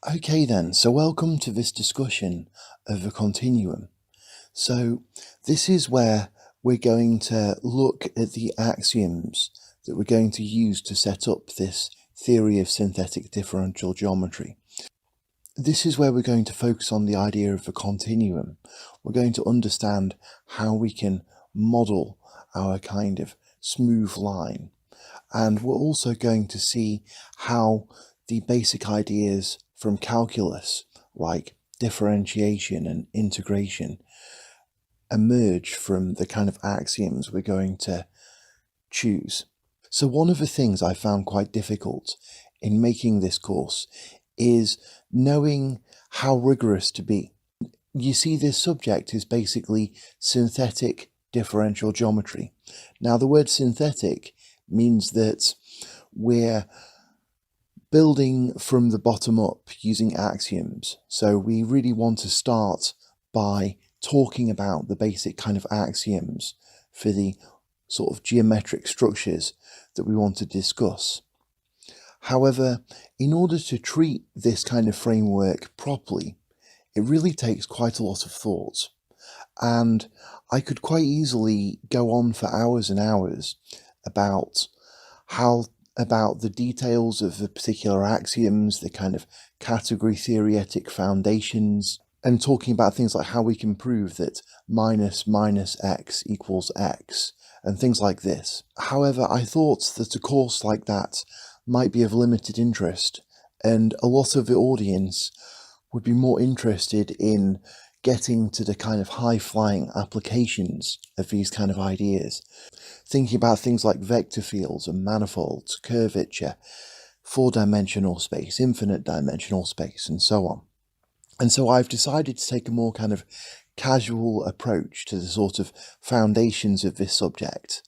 Okay then, so welcome to this discussion of a continuum. So this is where we're going to look at the axioms that we're going to use to set up this theory of synthetic differential geometry. This is where we're going to focus on the idea of a continuum. We're going to understand how we can model our kind of smooth line. And we're also going to see how the basic ideas from calculus, like differentiation and integration, emerge from the kind of axioms we're going to choose. So one of the things I found quite difficult in making this course is knowing how rigorous to be. You see, this subject is basically synthetic differential geometry. Now, the word synthetic means that we're building from the bottom up using axioms. So we really want to start by talking about the basic kind of axioms for the sort of geometric structures that we want to discuss. However, in order to treat this kind of framework properly, it really takes quite a lot of thought. And I could quite easily go on for hours and hours about the details of the particular axioms, the kind of category theoretic foundations, and talking about things like how we can prove that minus x equals x, and things like this. However, I thought that a course like that might be of limited interest, and a lot of the audience would be more interested in getting to the kind of high-flying applications of these kind of ideas, thinking about things like vector fields and manifolds, curvature, four-dimensional space, infinite dimensional space, and so on. And so I've decided to take a more kind of casual approach to the sort of foundations of this subject.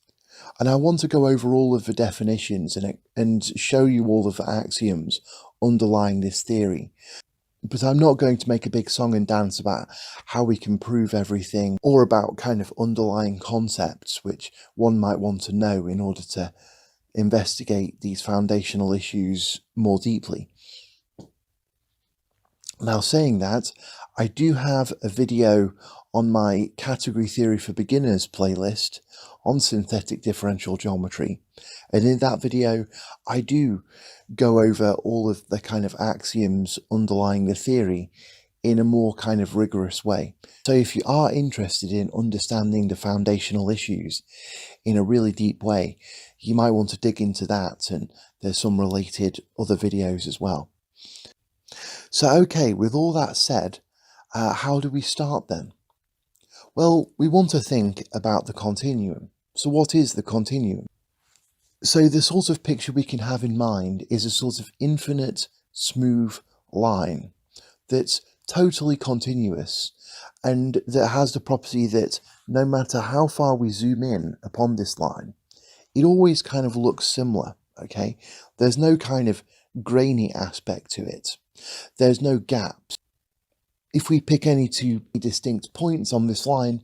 And I want to go over all of the definitions and show you all of the axioms underlying this theory. But I'm not going to make a big song and dance about how we can prove everything, or about kind of underlying concepts which one might want to know in order to investigate these foundational issues more deeply. Now, saying that, I do have a video on my Category Theory for Beginners playlist on synthetic differential geometry, and in that video I do go over all of the kind of axioms underlying the theory in a more kind of rigorous way. So if you are interested in understanding the foundational issues in a really deep way, you might want to dig into that, and there's some related other videos as well. So okay, with all that said, how do we start then? Well, we want to think about the continuum. So what is the continuum? So the sort of picture we can have in mind is a sort of infinite, smooth line that's totally continuous, and that has the property that no matter how far we zoom in upon this line, it always kind of looks similar, okay? There's no kind of grainy aspect to it. There's no gaps. If we pick any two distinct points on this line,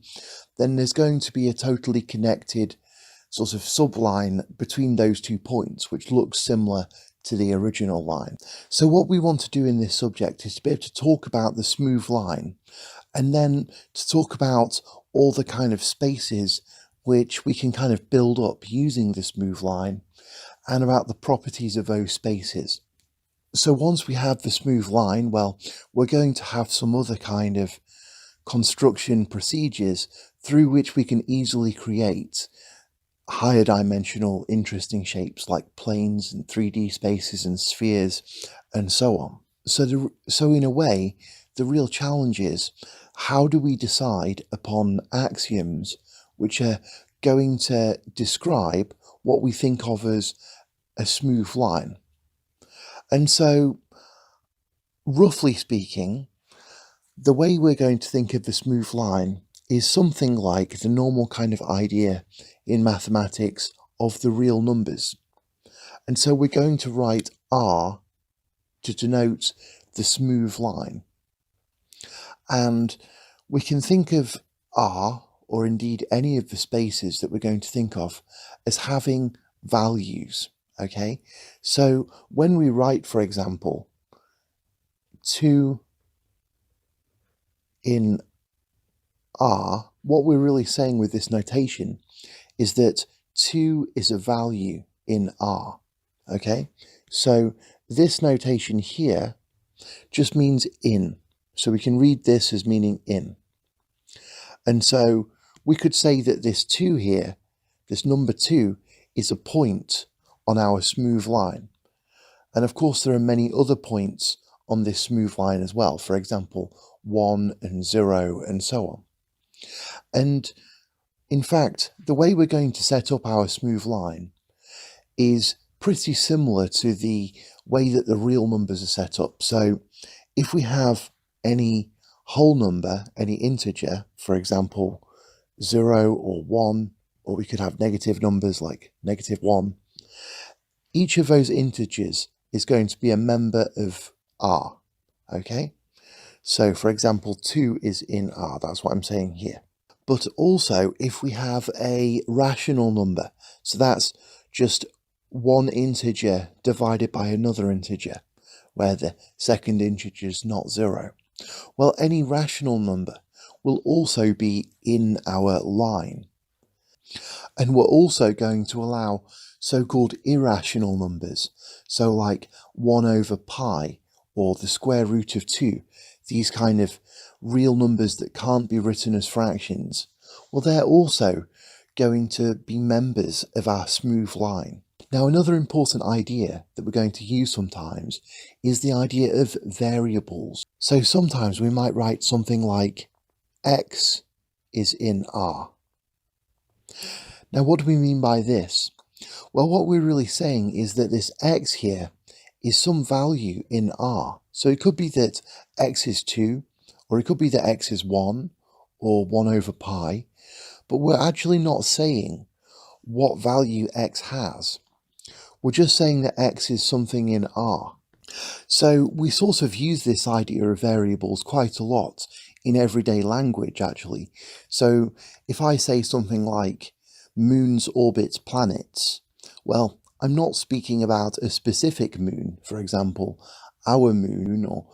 then there's going to be a totally connected sort of subline between those 2 points, which looks similar to the original line. So what we want to do in this subject is to be able to talk about the smooth line, and then to talk about all the kind of spaces which we can kind of build up using the smooth line, and about the properties of those spaces. So once we have the smooth line, well, we're going to have some other kind of construction procedures through which we can easily create higher dimensional interesting shapes like planes and 3D spaces and spheres and so on. So in a way, the real challenge is, how do we decide upon axioms which are going to describe what we think of as a smooth line? And so, roughly speaking, the way we're going to think of the smooth line is something like the normal kind of idea in mathematics of the real numbers. And so we're going to write R to denote the smooth line. And we can think of R, or indeed any of the spaces that we're going to think of, as having values. Okay, so when we write, for example, 2 in R, what we're really saying with this notation is that 2 is a value in R, okay? So this notation here just means in. So we can read this as meaning in. And so we could say that this 2 here, this number 2, is a point on our smooth line. And of course there are many other points on this smooth line as well. For example, 1 and 0 and so on. And in fact, the way we're going to set up our smooth line is pretty similar to the way that the real numbers are set up. So if we have any whole number, any integer, for example, 0 or 1, or we could have negative numbers like -1, each of those integers is going to be a member of R, okay? So for example, 2 is in R, that's what I'm saying here. But also if we have a rational number, so that's just one integer divided by another integer, where the second integer is not 0. Well, any rational number will also be in our line. And we're also going to allow so-called irrational numbers, so like 1 over pi or the square root of 2, these kind of real numbers that can't be written as fractions. Well, they're also going to be members of our smooth line. Now, another important idea that we're going to use sometimes is the idea of variables. So sometimes we might write something like x is in R. Now, what do we mean by this? Well, what we're really saying is that this x here is some value in R. So it could be that x is 2, or it could be that x is 1, or 1 over pi, but we're actually not saying what value x has. We're just saying that x is something in R. So we sort of use this idea of variables quite a lot in everyday language, actually. So if I say something like moons orbit planets, well, I'm not speaking about a specific moon, for example, our moon or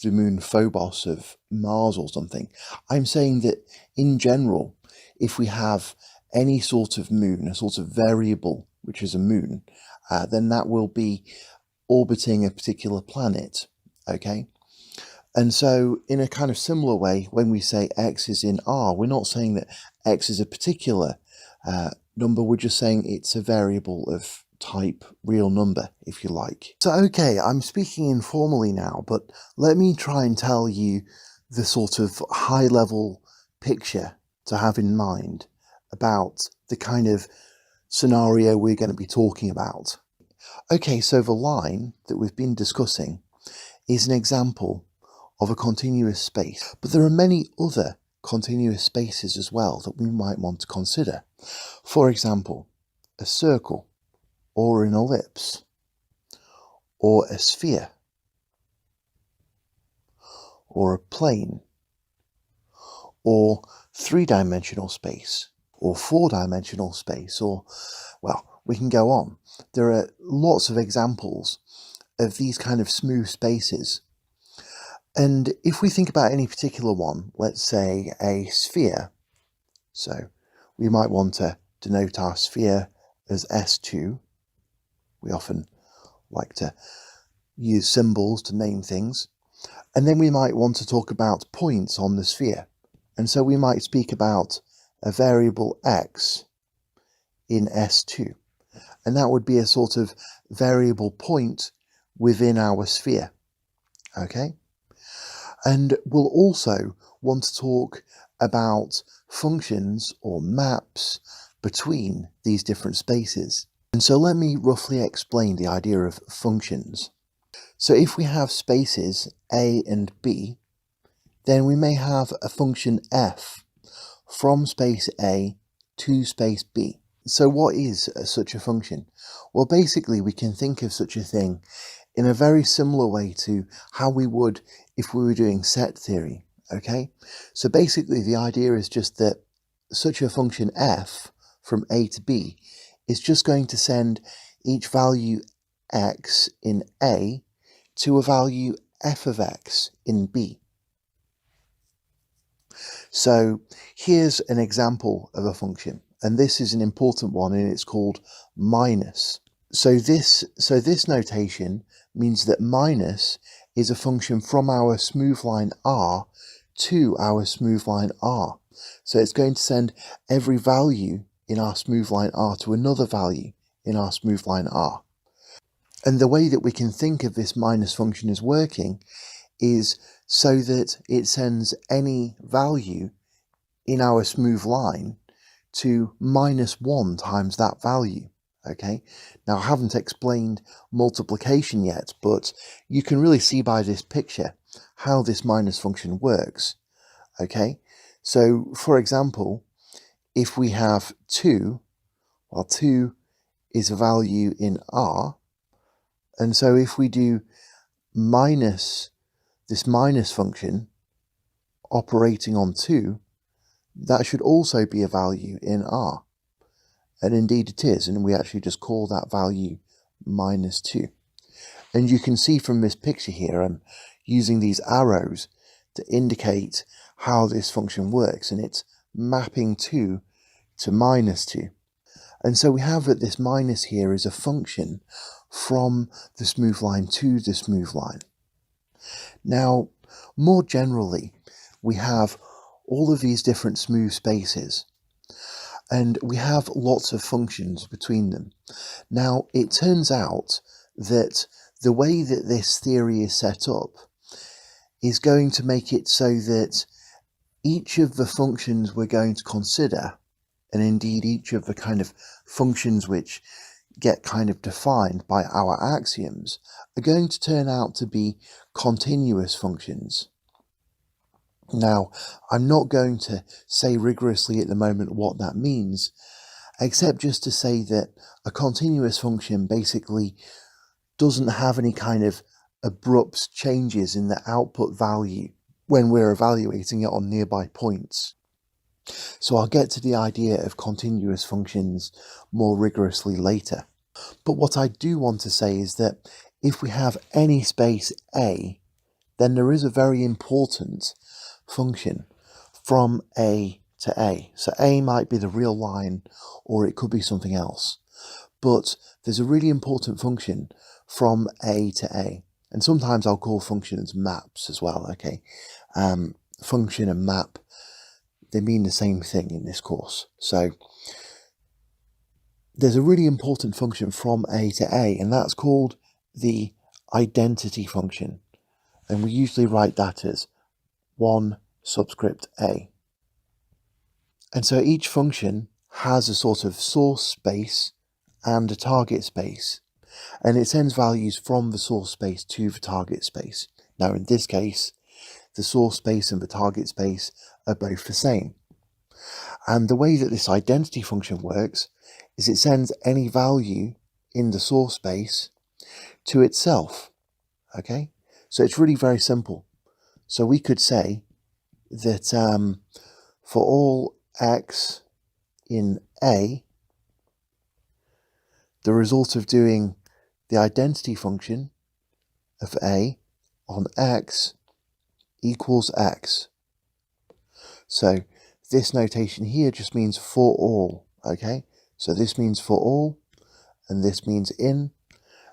the moon Phobos of Mars or something. I'm saying that in general, if we have any sort of moon, a sort of variable, which is a moon, then that will be orbiting a particular planet, okay? And so in a kind of similar way, when we say x is in R, we're not saying that x is a particular number, we're just saying it's a variable of type real number, if you like. So okay, I'm speaking informally now, but let me try and tell you the sort of high-level picture to have in mind about the kind of scenario we're going to be talking about. Okay, so the line that we've been discussing is an example of a continuous space, but there are many other continuous spaces as well that we might want to consider. For example, a circle, or an ellipse, or a sphere, or a plane, or three-dimensional space, or four-dimensional space, or, well, we can go on. There are lots of examples of these kind of smooth spaces. And if we think about any particular one, let's say a sphere, so we might want to denote our sphere as S2. We often like to use symbols to name things. And then we might want to talk about points on the sphere. And so we might speak about a variable x in S2. And that would be a sort of variable point within our sphere. Okay? And we'll also want to talk about functions or maps between these different spaces. And so let me roughly explain the idea of functions. So if we have spaces a and b, then we may have a function f from space a to space b. So what is such a function? Well, basically we can think of such a thing in a very similar way to how we would if we were doing set theory, okay? So basically the idea is just that such a function f from a to b is just going to send each value x in a to a value f of x in B. So here's an example of a function, and this is an important one, and it's called minus. So this notation means that minus is a function from our smooth line R to our smooth line R. So it's going to send every value in our smooth line R to another value in our smooth line R. And the way that we can think of this minus function as working is so that it sends any value in our smooth line to -1 times that value. Okay, now I haven't explained multiplication yet, but you can really see by this picture how this minus function works. Okay, so for example, if we have 2, well, 2 is a value in R, and so if we do minus this minus function operating on 2, that should also be a value in R. And indeed it is, and we actually just call that value -2. And you can see from this picture here, I'm using these arrows to indicate how this function works, and it's mapping 2 to -2. And so we have that this minus here is a function from the smooth line to the smooth line. Now, more generally, we have all of these different smooth spaces, and we have lots of functions between them. Now, it turns out that the way that this theory is set up is going to make it so that each of the functions we're going to consider, and indeed each of the kind of functions which get kind of defined by our axioms, are going to turn out to be continuous functions. Now, I'm not going to say rigorously at the moment what that means, except just to say that a continuous function basically doesn't have any kind of abrupt changes in the output value when we're evaluating it on nearby points. So I'll get to the idea of continuous functions more rigorously later. But what I do want to say is that if we have any space A, then there is a very important function from A to A. So A might be the real line, or it could be something else. But there's a really important function from A to A. And sometimes I'll call functions maps as well, okay? Function and map, they mean the same thing in this course. So there's a really important function from A to A, and that's called the identity function. And we usually write that as 1 subscript A. And so each function has a sort of source space and a target space, and it sends values from the source space to the target space. Now in this case, the source space and the target space are both the same. And the way that this identity function works is it sends any value in the source space to itself. Okay, so it's really very simple. So we could say that for all x in A, the result of doing the identity function of A on x equals x. So this notation here just means for all, okay? So this means for all, and this means in,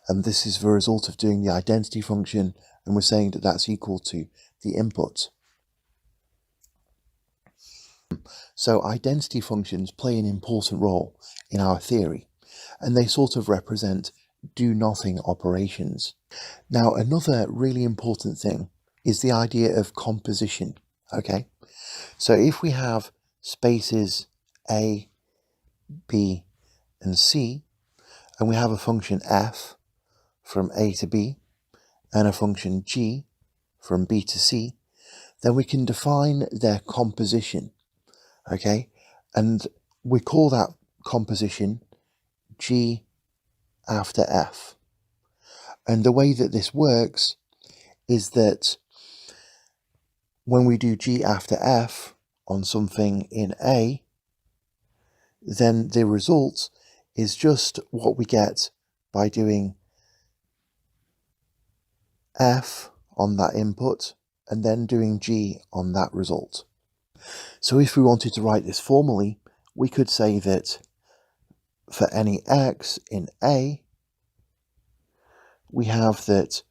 and this is the result of doing the identity function, and we're saying that that's equal to the input. So identity functions play an important role in our theory, and they sort of represent do-nothing operations. Now, another really important thing is the idea of composition, okay? So if we have spaces A, B, and C, and we have a function f from A to B, and a function g from B to C, then we can define their composition, okay? And we call that composition g after f. And the way that this works is that when we do g after f on something in A, then the result is just what we get by doing f on that input and then doing g on that result. So if we wanted to write this formally, we could say that for any x in A, we have that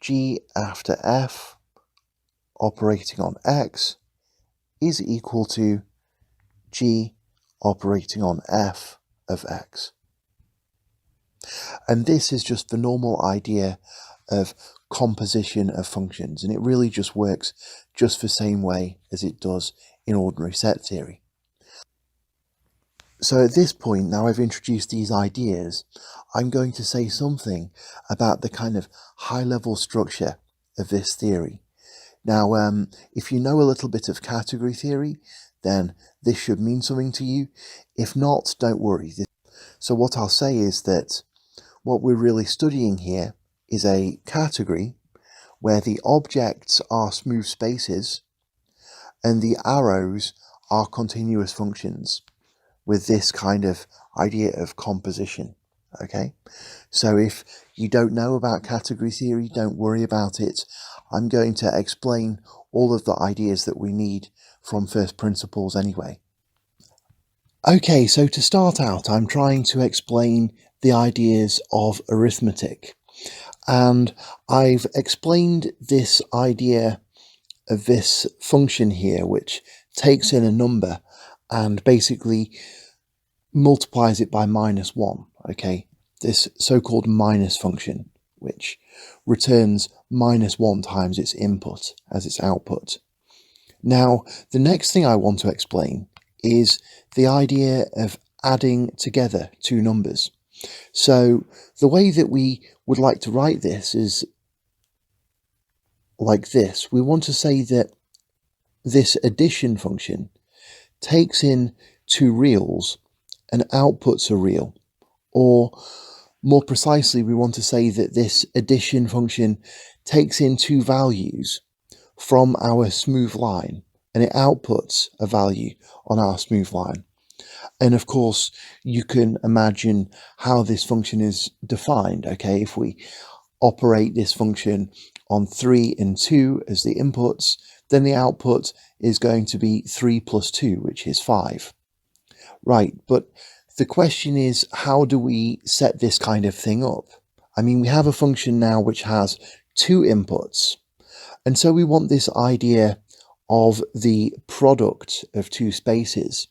g after f operating on x is equal to g operating on f of x. And this is just the normal idea of composition of functions, and it really just works just the same way as it does in ordinary set theory. So at this point, now I've introduced these ideas, I'm going to say something about the kind of high-level structure of this theory. Now, if you know a little bit of category theory, then this should mean something to you. If not, don't worry. So what I'll say is that what we're really studying here is a category where the objects are smooth spaces and the arrows are continuous functions, with this kind of idea of composition. Okay, so if you don't know about category theory, don't worry about it. I'm going to explain all of the ideas that we need from first principles anyway. Okay, so to start out, I'm trying to explain the ideas of arithmetic. And I've explained this idea of this function here, which takes in a number and basically multiplies it by -1, okay? This so-called minus function, which returns -1 times its input as its output. Now, the next thing I want to explain is the idea of adding together two numbers. So the way that we would like to write this is like this. We want to say that this addition function takes in two reals and outputs a real, or more precisely, we want to say that this addition function takes in two values from our smooth line and it outputs a value on our smooth line. And of course, you can imagine how this function is defined. Okay, if we operate this function on 3 and 2 as the inputs, then the output is going to be 3 plus 2, which is 5. Right, but the question is, how do we set this kind of thing up? I mean, we have a function now which has two inputs, and so we want this idea of the product of two spaces.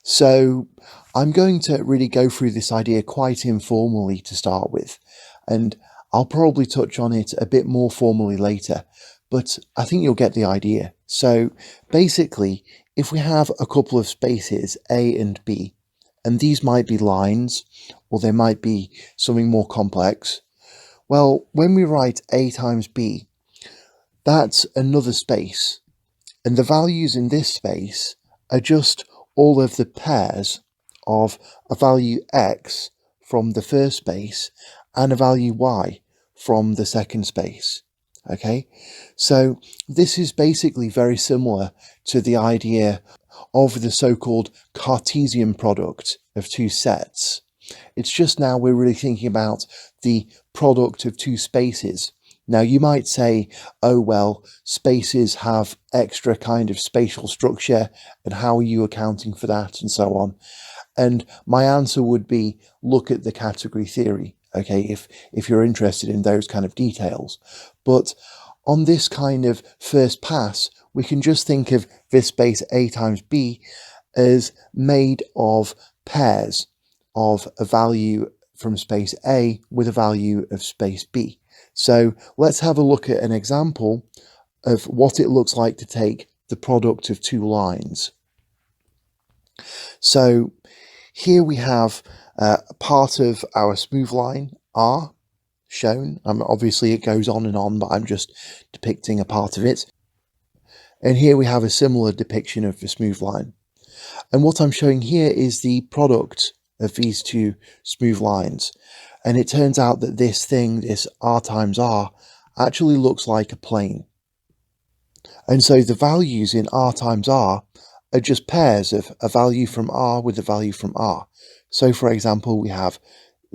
So I'm going to really go through this idea quite informally to start with, and I'll probably touch on it a bit more formally later, but I think you'll get the idea. So basically, if we have a couple of spaces, A and B, and these might be lines, or they might be something more complex, well, when we write A times B, that's another space, and the values in this space are just all of the pairs of a value x from the first space and a value y from the second space. Okay, so this is basically very similar to the idea of the so-called Cartesian product of two sets. It's just now we're really thinking about the product of two spaces. Now you might say, oh well, spaces have extra kind of spatial structure, and how are you accounting for that, and so on. And my answer would be, look at the category theory, okay, if you're interested in those kind of details. But on this kind of first pass, we can just think of this space A times B as made of pairs of a value from space A with a value of space B. So let's have a look at an example of what it looks like to take the product of two lines. So here we have part of our smooth line R shown. Obviously it goes on and on, but I'm just depicting a part of it. And here we have a similar depiction of the smooth line. And what I'm showing here is the product of these two smooth lines. And it turns out that this thing, this R times R, actually looks like a plane. And so the values in R times R are just pairs of a value from R with a value from R. So for example, we have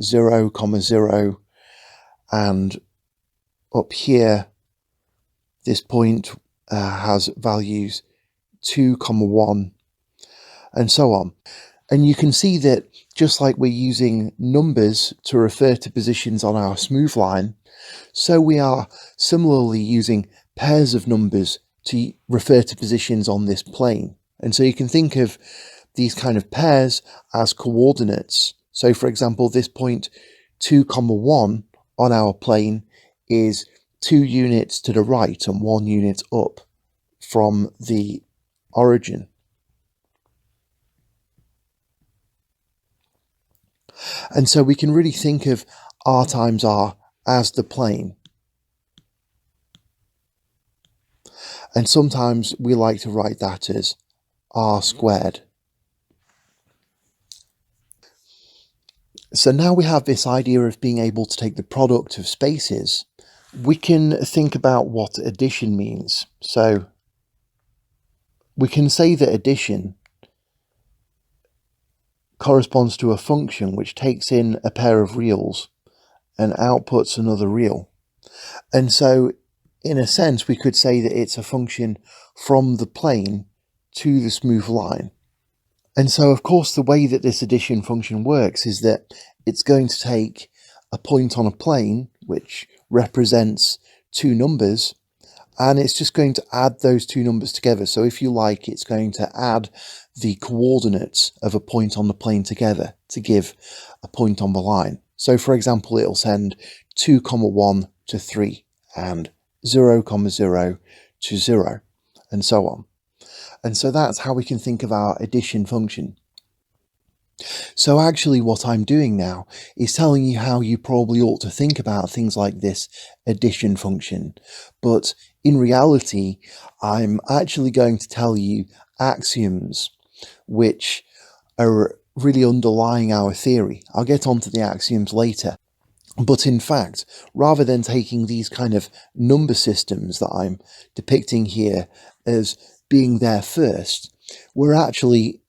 0, 0, and up here this point has values 2, 1, and so on. And you can see that just like we're using numbers to refer to positions on our smooth line, so we are similarly using pairs of numbers to refer to positions on this plane. And so you can think of these kind of pairs as coordinates. So for example, this point 2, 1 on our plane is 2 units to the right and 1 unit up from the origin. And so we can really think of r times r as the plane. And sometimes we like to write that as r squared. So now we have this idea of being able to take the product of spaces, we can think about what addition means. So we can say that addition corresponds to a function which takes in a pair of reals and outputs another real. And so in a sense, we could say that it's a function from the plane to the smooth line. And so, of course, the way that this addition function works is that it's going to take a point on a plane, which represents two numbers, and it's just going to add those two numbers together. So if you like, it's going to add the coordinates of a point on the plane together to give a point on the line. So for example, it'll send 2, 1 to 3 and 0, 0 to 0 and so on. And so that's how we can think of our addition function. So actually what I'm doing now is telling you how you probably ought to think about things like this addition function. But in reality, I'm actually going to tell you axioms which are really underlying our theory. I'll get onto the axioms later. But in fact, rather than taking these kind of number systems that I'm depicting here as being there first, we're actually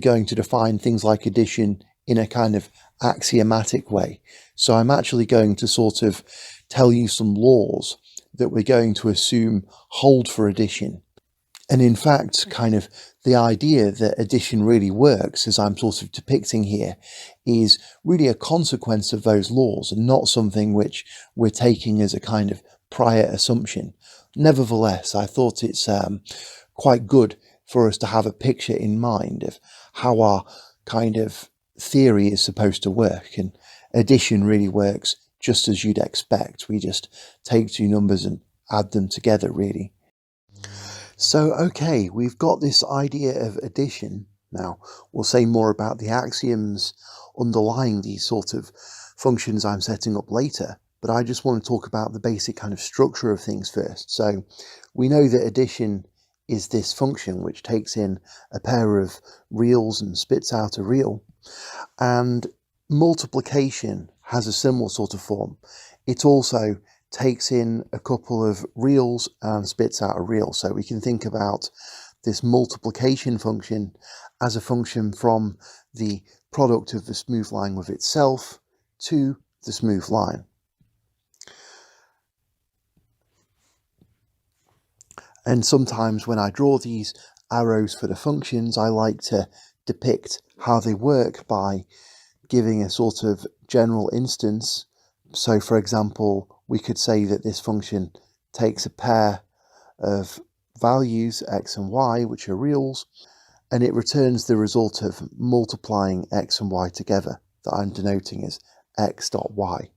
going to define things like addition in a kind of axiomatic way. So I'm actually going to sort of tell you some laws that we're going to assume hold for addition. And in fact, kind of the idea that addition really works, as I'm sort of depicting here, is really a consequence of those laws and not something which we're taking as a kind of prior assumption. Nevertheless, I thought it's quite good for us to have a picture in mind of how our kind of theory is supposed to work. And addition really works just as you'd expect. We just take two numbers and add them together, really. So, okay, we've got this idea of addition. Now, we'll say more about the axioms underlying these sort of functions I'm setting up later, but I just want to talk about the basic kind of structure of things first. So, we know that addition is this function which takes in a pair of reals and spits out a real, and multiplication has a similar sort of form. It also takes in a couple of reals and spits out a real. So we can think about this multiplication function as a function from the product of the smooth line with itself to the smooth line. And sometimes when I draw these arrows for the functions, I like to depict how they work by giving a sort of general instance. So for example, we could say that this function takes a pair of values, x and y, which are reals, and it returns the result of multiplying x and y together that I'm denoting as x dot y.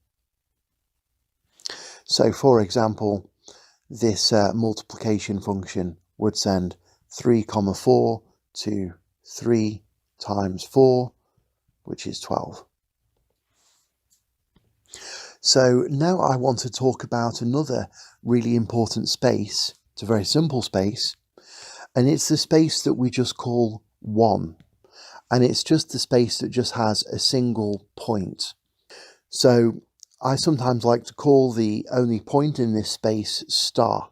So for example, this multiplication function would send 3, 4 to 3 times 4, which is 12. So now I want to talk about another really important space. It's a very simple space, and it's the space that we just call 1. And it's just the space that just has a single point. So I sometimes like to call the only point in this space star.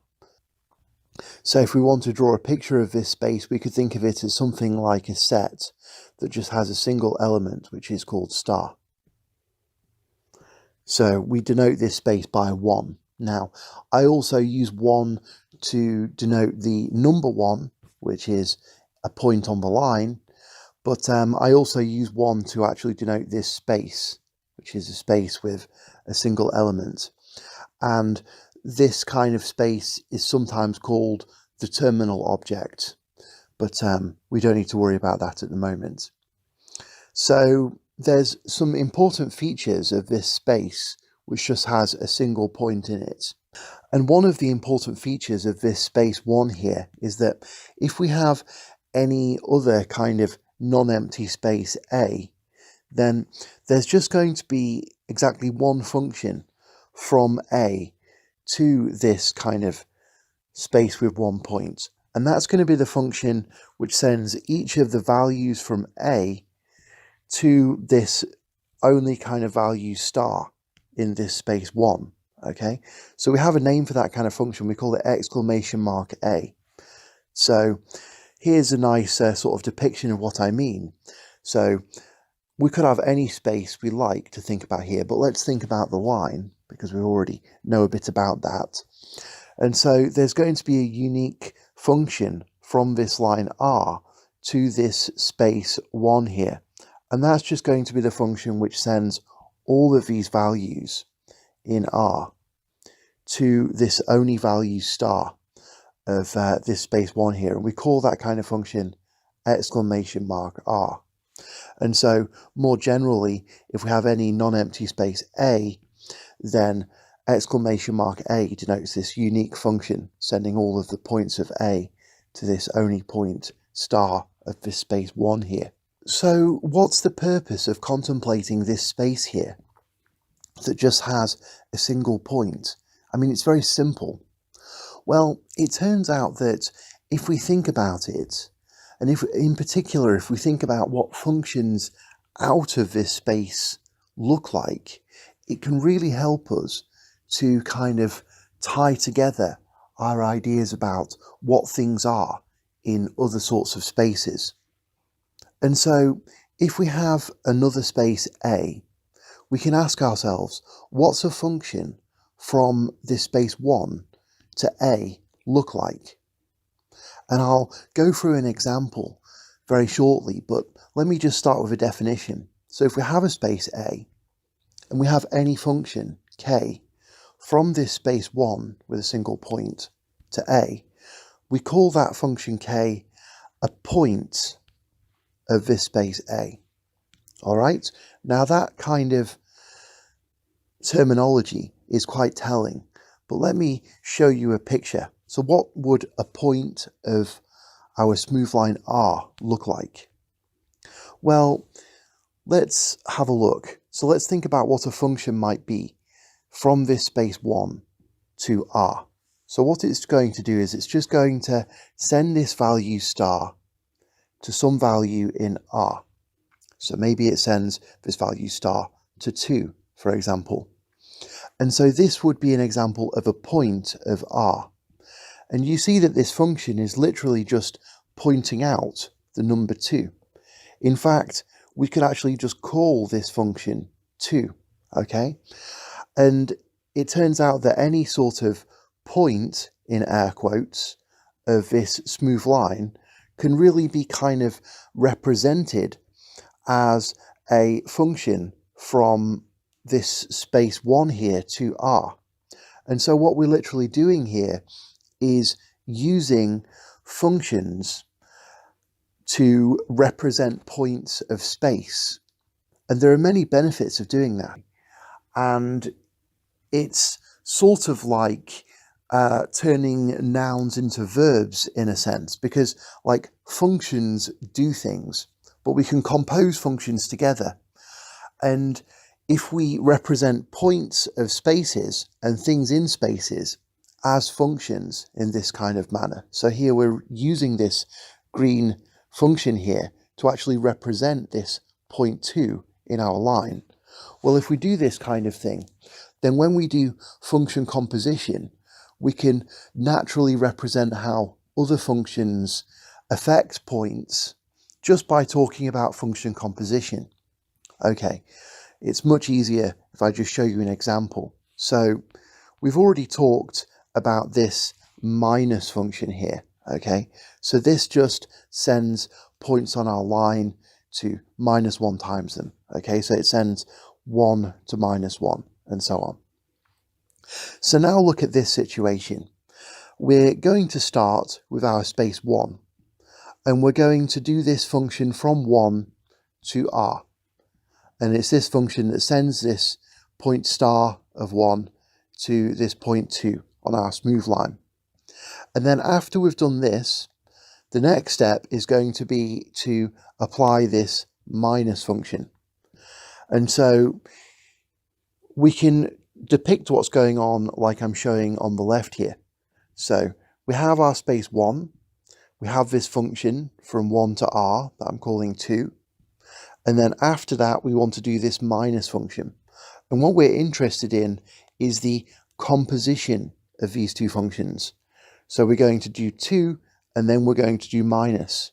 So if we want to draw a picture of this space, we could think of it as something like a set that just has a single element, which is called star. So we denote this space by 1. Now, I also use 1 to denote the number 1, which is a point on the line, but I also use 1 to actually denote this space, which is a space with a single element. And this kind of space is sometimes called the terminal object, but we don't need to worry about that at the moment. So there's some important features of this space which just has a single point in it. And one of the important features of this space 1 here is that if we have any other kind of non-empty space A, then there's just going to be exactly one function from A to this kind of space with 1 point. And that's going to be the function which sends each of the values from A to this only kind of value star in this space 1. Okay, so we have a name for that kind of function. We call it exclamation mark A. So here's a nice sort of depiction of what I mean. So we could have any space we like to think about here, but let's think about the line, because we already know a bit about that. And so there's going to be a unique function from this line R to this space 1 here. And that's just going to be the function which sends all of these values in R to this only value star of this space 1 here. And we call that kind of function exclamation mark R. And so more generally, if we have any non-empty space A, then exclamation mark A denotes this unique function sending all of the points of A to this only point star of this space 1 here. So what's the purpose of contemplating this space here that just has a single point? I mean, it's very simple. Well, it turns out that if we think about it, and if in particular, if we think about what functions out of this space look like, it can really help us to kind of tie together our ideas about what things are in other sorts of spaces. And so if we have another space A, we can ask ourselves, what's a function from this space 1 to A look like? And I'll go through an example very shortly, but let me just start with a definition. So if we have a space A, and we have any function, k, from this space 1 with a single point to A, we call that function k a point of this space A. All right, now that kind of terminology is quite telling, but let me show you a picture. So what would a point of our smooth line R look like? Well, let's have a look. So let's think about what a function might be from this space 1 to R. So what it's going to do is it's just going to send this value star to some value in R. So maybe it sends this value star to 2, for example. And so this would be an example of a point of R. And you see that this function is literally just pointing out the number 2. In fact, we could actually just call this function 2, okay? And it turns out that any sort of point, in air quotes, of this smooth line can really be kind of represented as a function from this space 1 here to R. And so what we're literally doing here is using functions to represent points of space. And there are many benefits of doing that. And it's sort of like turning nouns into verbs in a sense, because like functions do things, but we can compose functions together. And if we represent points of spaces and things in spaces as functions in this kind of manner. So here we're using this green function here to actually represent this point 2 in our line. Well, if we do this kind of thing, then when we do function composition, we can naturally represent how other functions affect points just by talking about function composition. Okay, it's much easier if I just show you an example. So we've already talked about this minus function here, okay? So this just sends points on our line to -1 times them, okay? So it sends 1 to -1 and so on. So now look at this situation. We're going to start with our space 1, and we're going to do this function from 1 to r. And it's this function that sends this point star of 1 to this point 2 on our smooth line. And then after we've done this, the next step is going to be to apply this minus function. And so we can depict what's going on like I'm showing on the left here. So we have our space 1, we have this function from 1 to r that I'm calling 2, and then after that we want to do this minus function. And what we're interested in is the composition of these two functions. So we're going to do 2 and then we're going to do minus.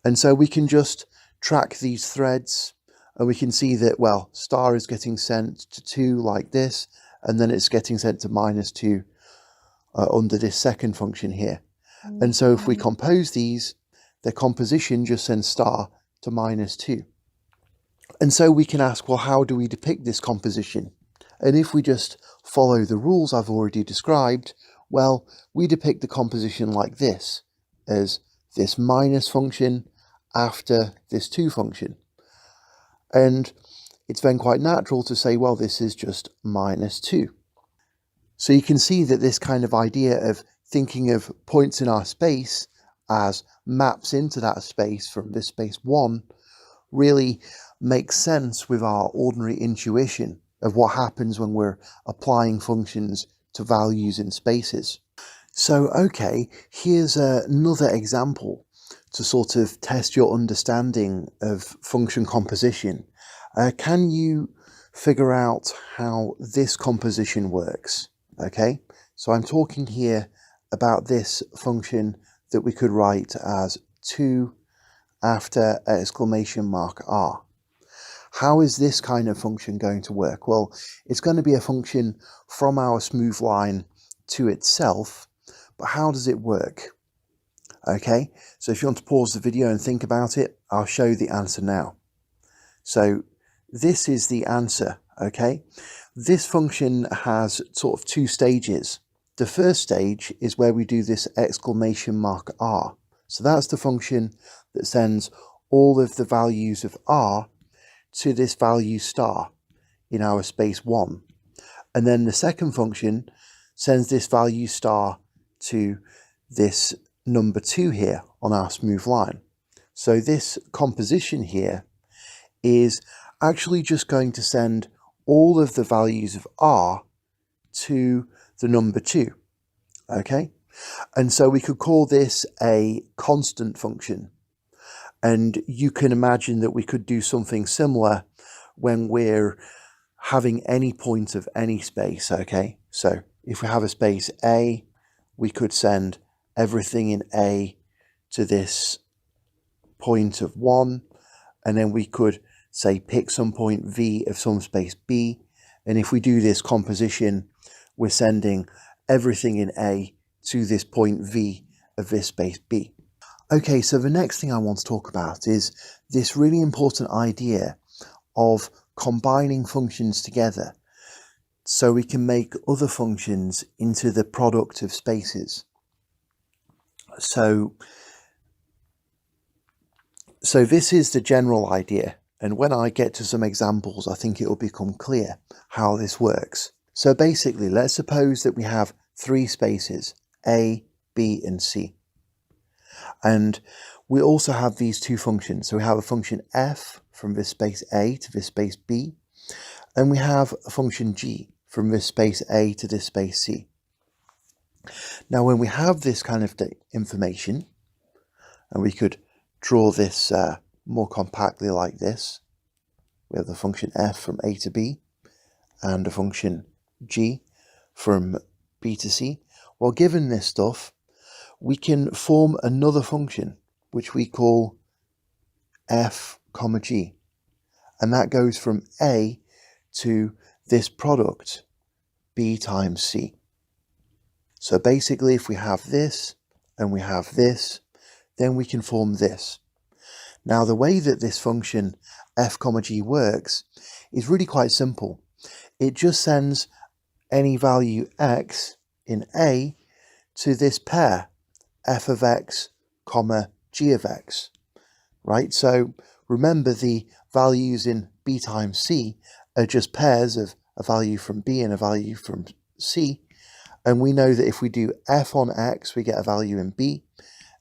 And so we can just track these threads and we can see that, well, star is getting sent to 2 like this, and then it's getting sent to -2 under this second function here. And so if we compose these, their composition just sends star to -2. And so we can ask, well, how do we depict this composition? And if we just follow the rules I've already described, well, we depict the composition like this, as this minus function after this 2 function. And it's then quite natural to say, well, this is just -2. So you can see that this kind of idea of thinking of points in our space as maps into that space from this space 1 really makes sense with our ordinary intuition of what happens when we're applying functions to values in spaces. So, okay, here's another example to sort of test your understanding of function composition. Can you figure out how this composition works? Okay, so I'm talking here about this function that we could write as 2 after exclamation mark r. How is this kind of function going to work? Well, it's going to be a function from our smooth line to itself, but how does it work? Okay, so if you want to pause the video and think about it, I'll show you the answer now. So this is the answer, okay? This function has sort of 2 stages. The first stage is where we do this exclamation mark r. So that's the function that sends all of the values of r to this value star in our space 1. And then the second function sends this value star to this number 2 here on our smooth line. So this composition here is actually just going to send all of the values of r to the number 2, okay? And so we could call this a constant function. And you can imagine that we could do something similar when we're having any point of any space, okay? So if we have a space A, we could send everything in A to this point of 1, and then we could say pick some point V of some space B, and if we do this composition, we're sending everything in A to this point V of this space B. Okay, so the next thing I want to talk about is this really important idea of combining functions together so we can make other functions into the product of spaces. So this is the general idea, and when I get to some examples, I think it will become clear how this works. So basically, let's suppose that we have 3 spaces, A, B, and C. And we also have these 2 functions. So we have a function f from this space A to this space B, and we have a function g from this space A to this space C. Now, when we have this kind of information, and we could draw this more compactly like this, we have the function f from A to B, and a function g from B to C. Well, given this stuff, we can form another function, which we call f comma g. And that goes from A to this product, b times c. So basically, if we have this and we have this, then we can form this. Now, the way that this function f comma g works is really quite simple. It just sends any value x in a to this pair, f of x comma g of x, right? So remember, the values in b times c are just pairs of a value from b and a value from c. And we know that if we do f on x, we get a value in b.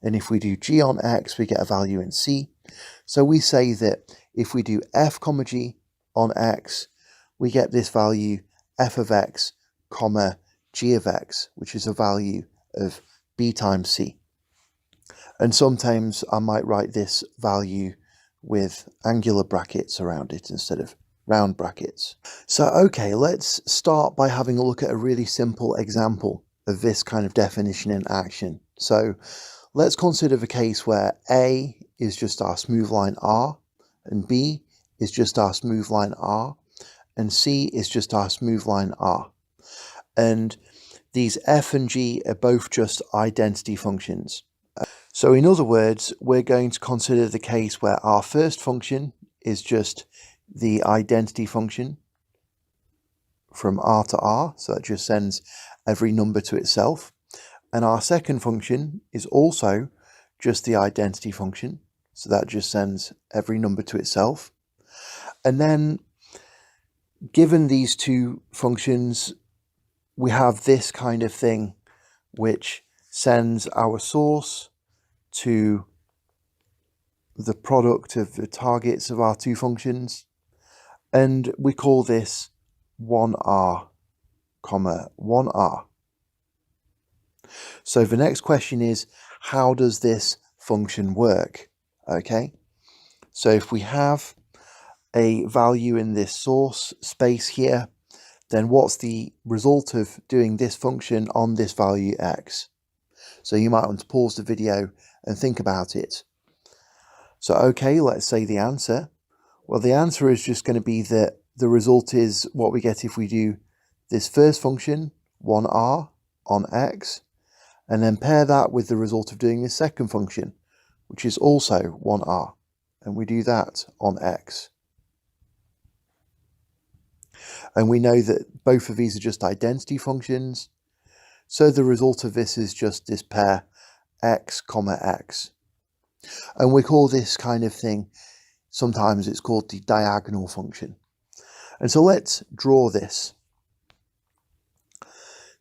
And if we do g on x, we get a value in c. So we say that if we do f comma g on x, we get this value f of x comma g of x, which is a value of b times c. And sometimes I might write this value with angular brackets around it instead of round brackets. So okay, let's start by having a look at a really simple example of this kind of definition in action. So let's consider the case where A is just our smooth line R, and B is just our smooth line R, and C is just our smooth line R. And these f and g are both just identity functions. So in other words, we're going to consider the case where our first function is just the identity function from R to R, so it just sends every number to itself. And our second function is also just the identity function, so that just sends every number to itself. And then, given these two functions, we have this kind of thing, which sends our source to the product of the targets of our two functions, and we call this 1r, 1r. So the next question is, how does this function work? Okay, so if we have a value in this source space here, then what's the result of doing this function on this value x? So you might want to pause the video and think about it. So okay, let's say the answer. Well, the answer is just going to be that the result is what we get if we do this first function, 1r on x, and then pair that with the result of doing this second function, which is also 1r, and we do that on x. And we know that both of these are just identity functions, so the result of this is just this pair x comma x. And we call this kind of thing, sometimes it's called the diagonal function. And so let's draw this.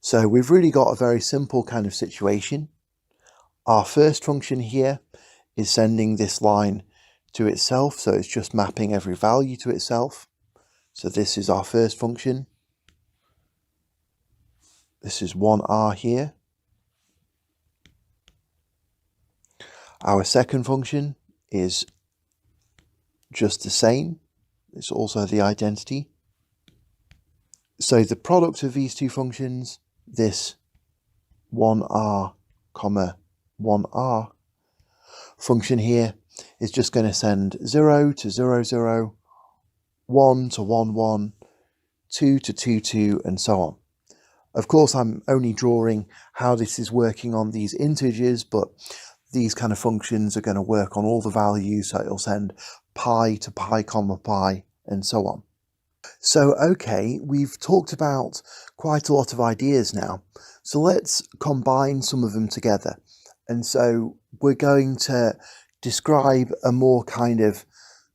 So we've really got a very simple kind of situation. Our first function here is sending this line to itself, so it's just mapping every value to itself. So this is our first function. This is 1r here. Our second function is just the same. It's also the identity. So the product of these two functions, this 1r comma 1r function here, is just going to send 0 to 0, 0, 1 to 1, 1, 2 to 2, 2, and so on. Of course, I'm only drawing how this is working on these integers, but these kind of functions are going to work on all the values, so it'll send pi to pi comma pi, and so on. So, okay, we've talked about quite a lot of ideas now, so let's combine some of them together. And so we're going to describe a more kind of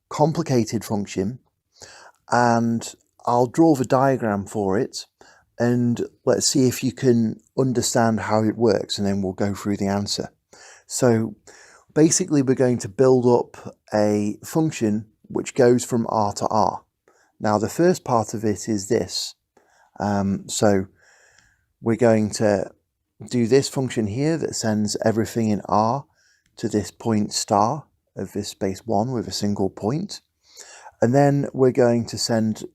complicated function, and I'll draw the diagram for it, and let's see if you can understand how it works, and then we'll go through the answer. So basically we're going to build up a function which goes from R to R. Now the first part of it is this. So we're going to do this function here that sends everything in R to this point star of this space 1 with a single point. And then we're going to send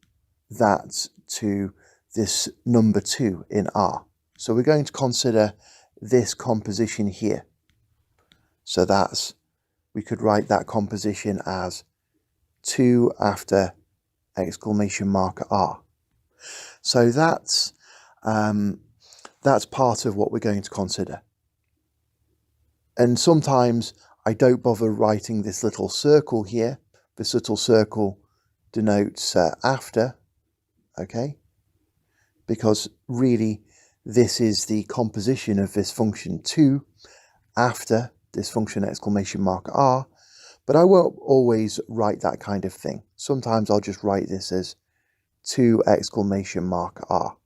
that to this number 2 in R. So we're going to consider this composition here. So that's, we could write that composition as 2 after exclamation mark R. So that's that's part of what we're going to consider. And sometimes I don't bother writing this little circle here. This little circle denotes after, okay? Because really this is the composition of this function 2 after this function exclamation mark r, but I won't always write that kind of thing. Sometimes I'll just write this as 2 exclamation mark r.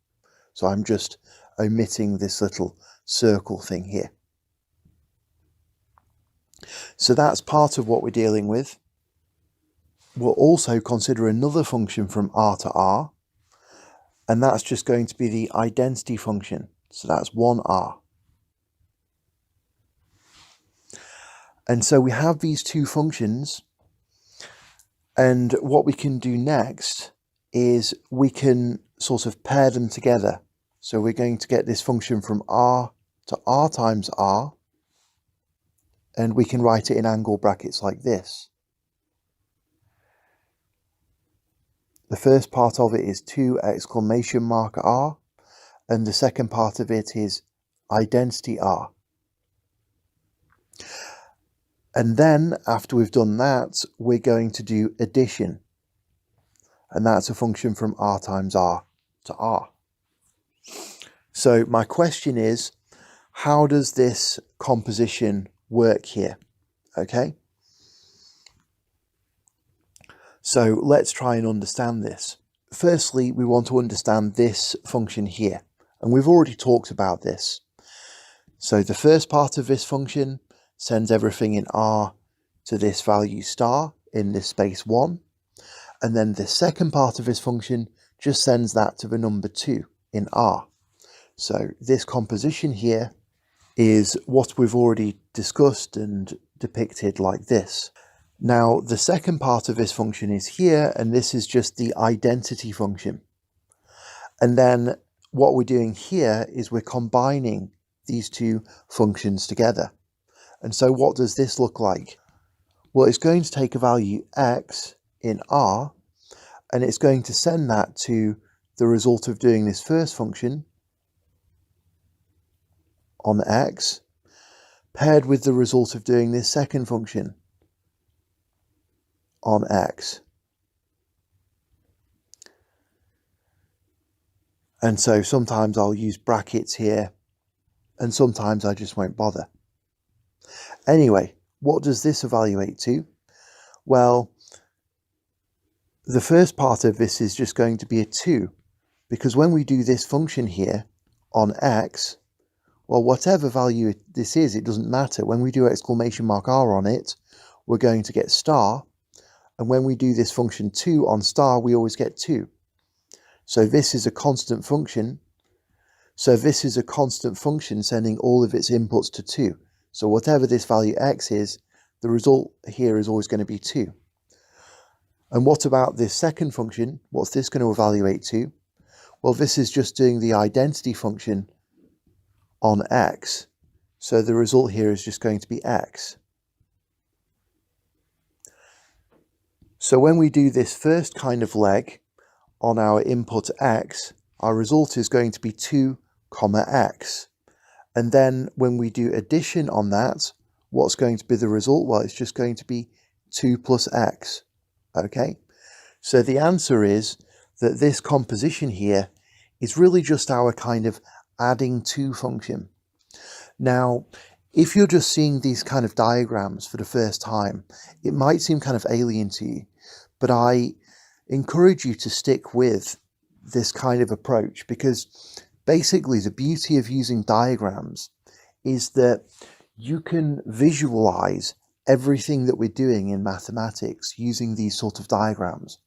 So I'm just omitting this little circle thing here. So that's part of what we're dealing with. We'll also consider another function from r to r, and that's just going to be the identity function. So that's 1r. And so we have these two functions, and what we can do next is we can sort of pair them together. So we're going to get this function from r to r times r, and we can write it in angle brackets like this. The first part of it is 2 exclamation mark r, and the second part of it is identity r. And then after we've done that, we're going to do addition, and that's a function from r times r to r. So my question is, how does this composition work here? Okay, so let's try and understand this. Firstly, we want to understand this function here, and we've already talked about this. So the first part of this function sends everything in r to this value star in this space 1, and then the second part of this function just sends that to the number 2 in r. So this composition here is what we've already discussed and depicted like this. Now the second part of this function is here, and this is just the identity function. And then what we're doing here is we're combining these two functions together. And so what does this look like? Well, it's going to take a value x in r, and it's going to send that to the result of doing this first function on x, paired with the result of doing this second function on x. And so sometimes I'll use brackets here, and sometimes I just won't bother. Anyway, what does this evaluate to? Well, the first part of this is just going to be a 2, because when we do this function here on x, well, whatever value this is, it doesn't matter. When we do exclamation mark r on it, we're going to get star, and when we do this function 2 on star, we always get 2. So this is a constant function. So this is a constant function sending all of its inputs to 2. So whatever this value x is, the result here is always going to be 2. And what about this second function? What's this going to evaluate to? Well, this is just doing the identity function on x. So the result here is just going to be x. So when we do this first kind of leg on our input x, our result is going to be 2, x. And then when we do addition on that, what's going to be the result? Well, it's just going to be 2 plus x. Okay, so the answer is that this composition here is really just our kind of adding to function. Now, if you're just seeing these kind of diagrams for the first time, it might seem kind of alien to you, but I encourage you to stick with this kind of approach, because basically the beauty of using diagrams is that you can visualize everything that we're doing in mathematics using these sort of diagrams.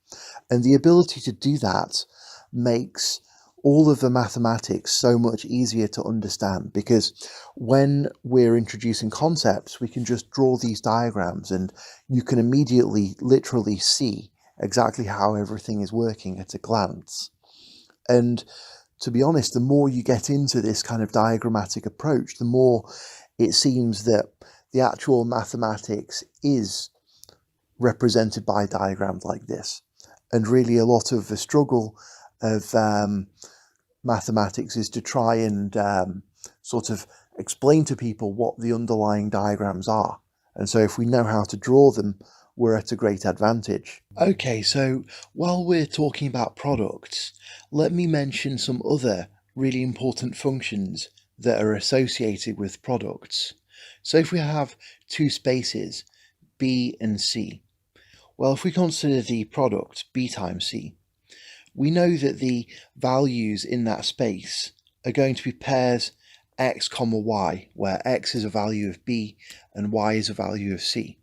And the ability to do that makes all of the mathematics so much easier to understand, because when we're introducing concepts, we can just draw these diagrams and you can immediately literally see exactly how everything is working at a glance. And to be honest, the more you get into this kind of diagrammatic approach, the more it seems that the actual mathematics is represented by diagrams like this. And really a lot of the struggle of mathematics is to try and sort of explain to people what the underlying diagrams are. And so if we know how to draw them, we're at a great advantage. Okay, so while we're talking about products, let me mention some other really important functions that are associated with products. So if we have two spaces, B and C, well, if we consider the product B times C, we know that the values in that space are going to be pairs x comma y, where x is a value of B and y is a value of C.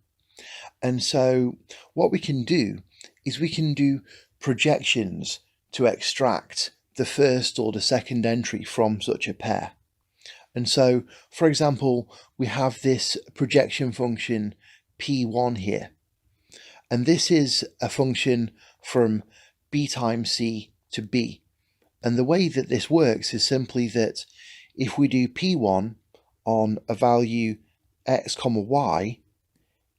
And so what we can do is we can do projections to extract the first or the second entry from such a pair. And so, for example, we have this projection function P1 here. And this is a function from B times C to B. And the way that this works is simply that if we do P1 on a value x comma y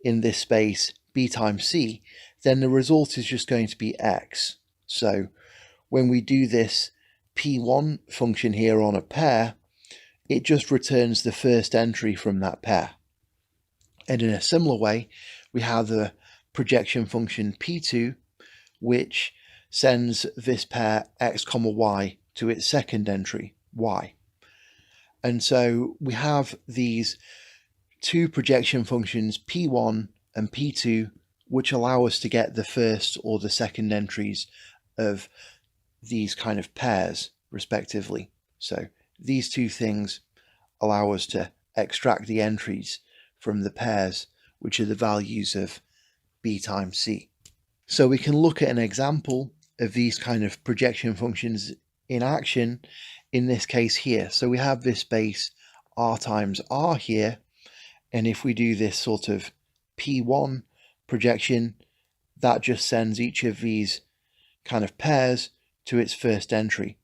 in this space B times C, then the result is just going to be x. So when we do this P1 function here on a pair, it just returns the first entry from that pair. And in a similar way, we have the projection function P2, which sends this pair x comma y to its second entry, y. And so we have these two projection functions P1 and P2, which allow us to get the first or the second entries of these kind of pairs, respectively. So these two things allow us to extract the entries from the pairs, which are the values of B times C. So we can look at an example of these kind of projection functions in action in this case here. So we have this space R times R here, and if we do this sort of P1 projection, that just sends each of these kind of pairs to its first entry.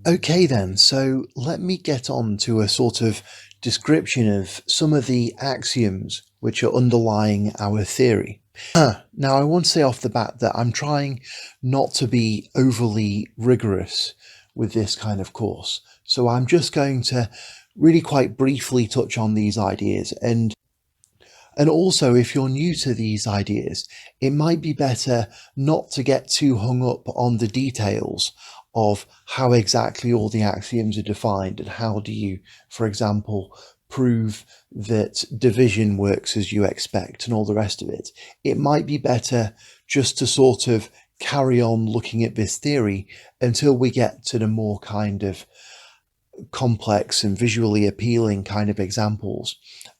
Okay then, so let me get on to a sort of description of some of the axioms which are underlying our theory. Now, I want to say off the bat that I'm trying not to be overly rigorous with this kind of course. So I'm just going to really quite briefly touch on these ideas. And also, if you're new to these ideas, it might be better not to get too hung up on the details of how exactly all the axioms are defined and how do you, for example, prove that division works as you expect and all the rest of it. It might be better just to sort of carry on looking at this theory until we get to the more kind of complex and visually appealing kind of examples.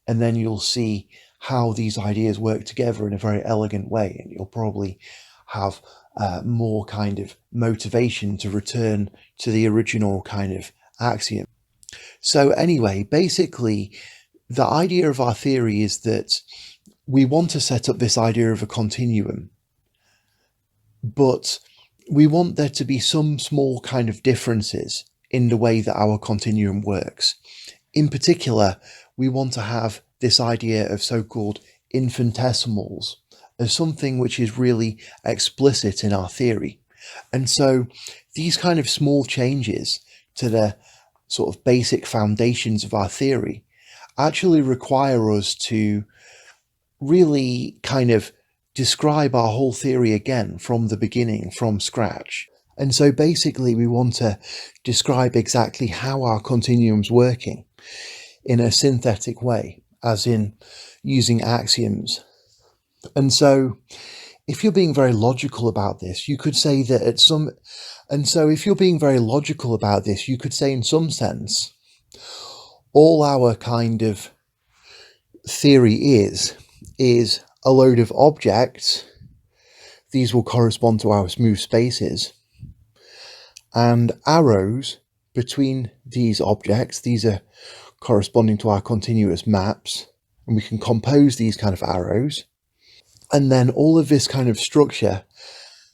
And then you'll see how these ideas work together in a very elegant way. And you'll probably have more kind of motivation to return to the original kind of axiom. So anyway, basically, the idea of our theory is that we want to set up this idea of a continuum, but we want there to be some small kind of differences in the way that our continuum works. In particular, we want to have this idea of so-called infinitesimals as something which is really explicit in our theory. And so these kind of small changes to the sort of basic foundations of our theory actually require us to really kind of describe our whole theory again from the beginning, from scratch. And so basically we want to describe exactly how our continuum's working in a synthetic way, as in using axioms. And so if you're being very logical about this, you could say that in some sense, all our kind of theory is a load of objects. These will correspond to our smooth spaces, and arrows between these objects. These are corresponding to our continuous maps, and we can compose these kind of arrows. And then all of this kind of structure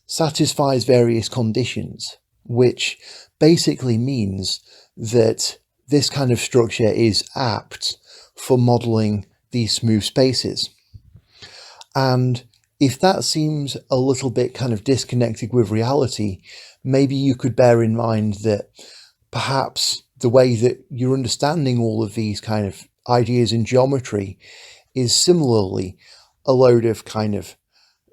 satisfies various conditions, which basically means that this kind of structure is apt for modeling these smooth spaces. And if that seems a little bit kind of disconnected with reality, maybe you could bear in mind that perhaps the way that you're understanding all of these kind of ideas in geometry is similarly a load of kind of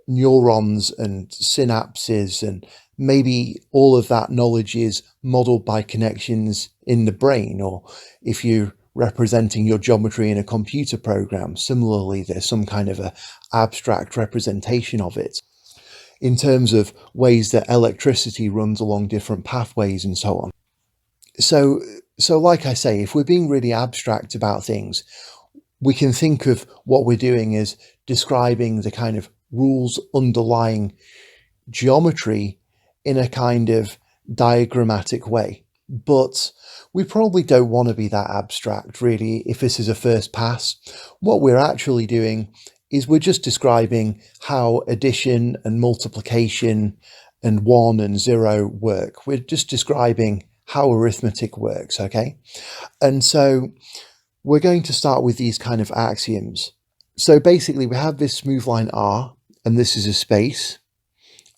neurons and synapses, and maybe all of that knowledge is modeled by connections in the brain, or if you're representing your geometry in a computer program, similarly there's some kind of a abstract representation of it in terms of ways that electricity runs along different pathways and so on. So like I say, if we're being really abstract about things, we can think of what we're doing as describing the kind of rules underlying geometry in a kind of diagrammatic way. But we probably don't want to be that abstract, really, if this is a first pass. What we're actually doing is we're just describing how addition and multiplication and 1 and 0 work. We're just describing how arithmetic works, okay? And so we're going to start with these kind of axioms. So basically we have this smooth line R, and this is a space,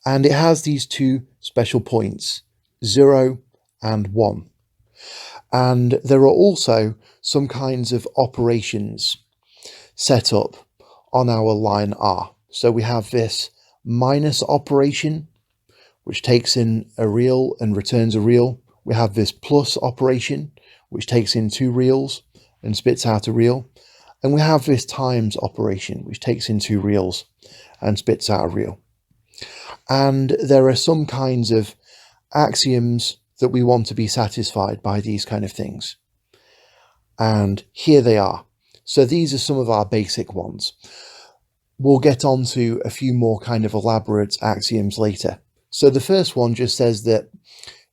and it has these two special points, 0 and 1. And there are also some kinds of operations set up on our line R. So we have this minus operation, which takes in a real and returns a real. We have this plus operation, which takes in two reals and spits out a real. And we have this times operation, which takes in two reals and spits out a real. And there are some kinds of axioms that we want to be satisfied by these kind of things. And here they are. So these are some of our basic ones. We'll get on to a few more kind of elaborate axioms later. So the first one just says that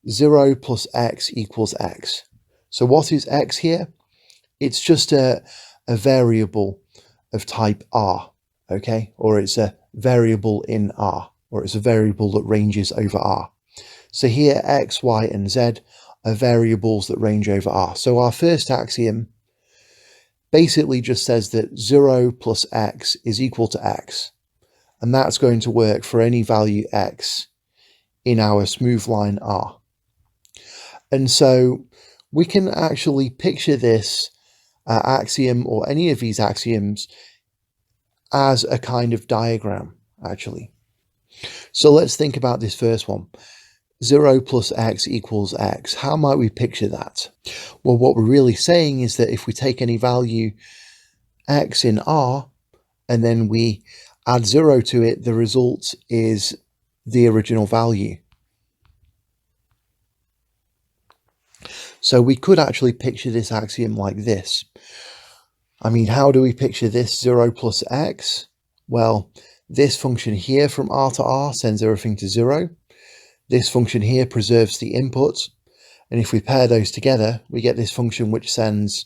0 plus x equals x. So what is x here? It's just a variable of type R, okay? Or it's a variable in R, or it's a variable that ranges over R. So here x, y, and z are variables that range over R. So our first axiom basically just says that 0 plus x is equal to x. And that's going to work for any value x in our smooth line R. And so we can actually picture this axiom, or any of these axioms, as a kind of diagram, actually. So let's think about this first one. 0 plus x equals x. How might we picture that? Well, what we're really saying is that if we take any value x in R and then we add 0 to it, the result is the original value. So we could actually picture this axiom like this. I mean, how do we picture this 0 plus x? Well, this function here from R to R sends everything to 0. This function here preserves the input, and if we pair those together, we get this function which sends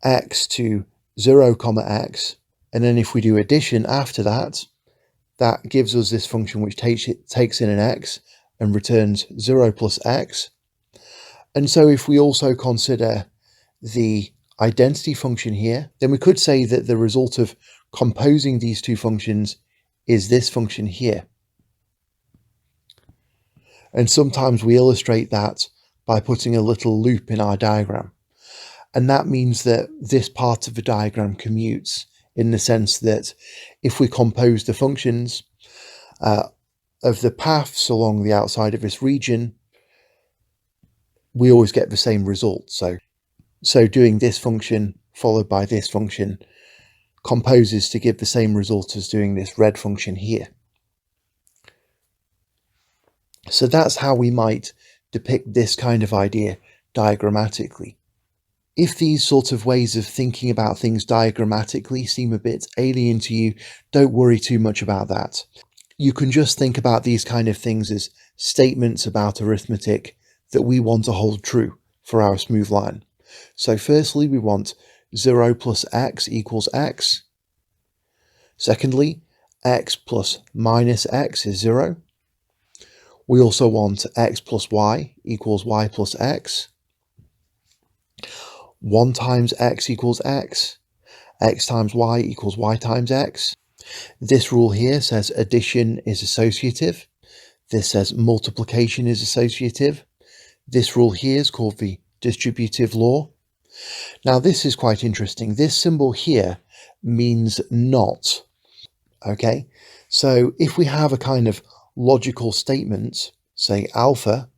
x to 0, x, and then if we do addition after that, that gives us this function which takes in an x and returns 0 plus x. And so if we also consider the identity function here, then we could say that the result of composing these two functions is this function here. And sometimes we illustrate that by putting a little loop in our diagram. And that means that this part of the diagram commutes, in the sense that if we compose the functions of the paths along the outside of this region, we always get the same result. So doing this function followed by this function composes to give the same result as doing this red function here. So that's how we might depict this kind of idea diagrammatically. If these sorts of ways of thinking about things diagrammatically seem a bit alien to you, don't worry too much about that. You can just think about these kind of things as statements about arithmetic that we want to hold true for our smooth line. So firstly, we want 0 plus x equals x. Secondly, x plus minus x is 0. We also want x plus y equals y plus x. 1 times x equals x. X times y equals y times x. This rule here says addition is associative. This says multiplication is associative. This rule here is called the distributive law. Now this is quite interesting. This symbol here means not. Okay, so if we have a kind of logical statement, say alpha,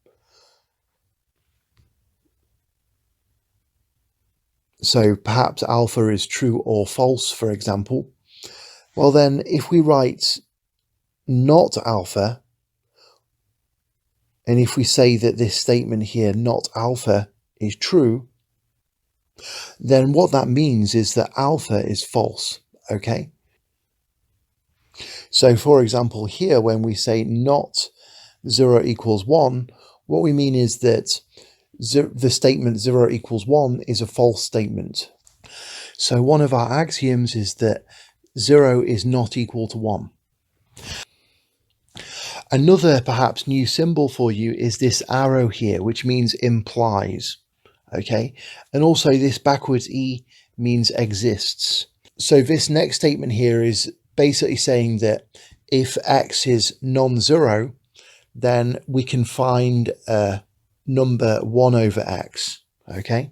so perhaps alpha is true or false, for example, well then if we write not alpha, and if we say that this statement here, not alpha, is true, then what that means is that alpha is false, okay? So for example here, when we say not 0 equals 1, what we mean is that the statement 0 equals 1 is a false statement. So one of our axioms is that 0 is not equal to 1. Another perhaps new symbol for you is this arrow here, which means implies, okay? And also this backwards E means exists. So this next statement here is basically saying that if x is non-zero, then we can find a number 1 over x, okay?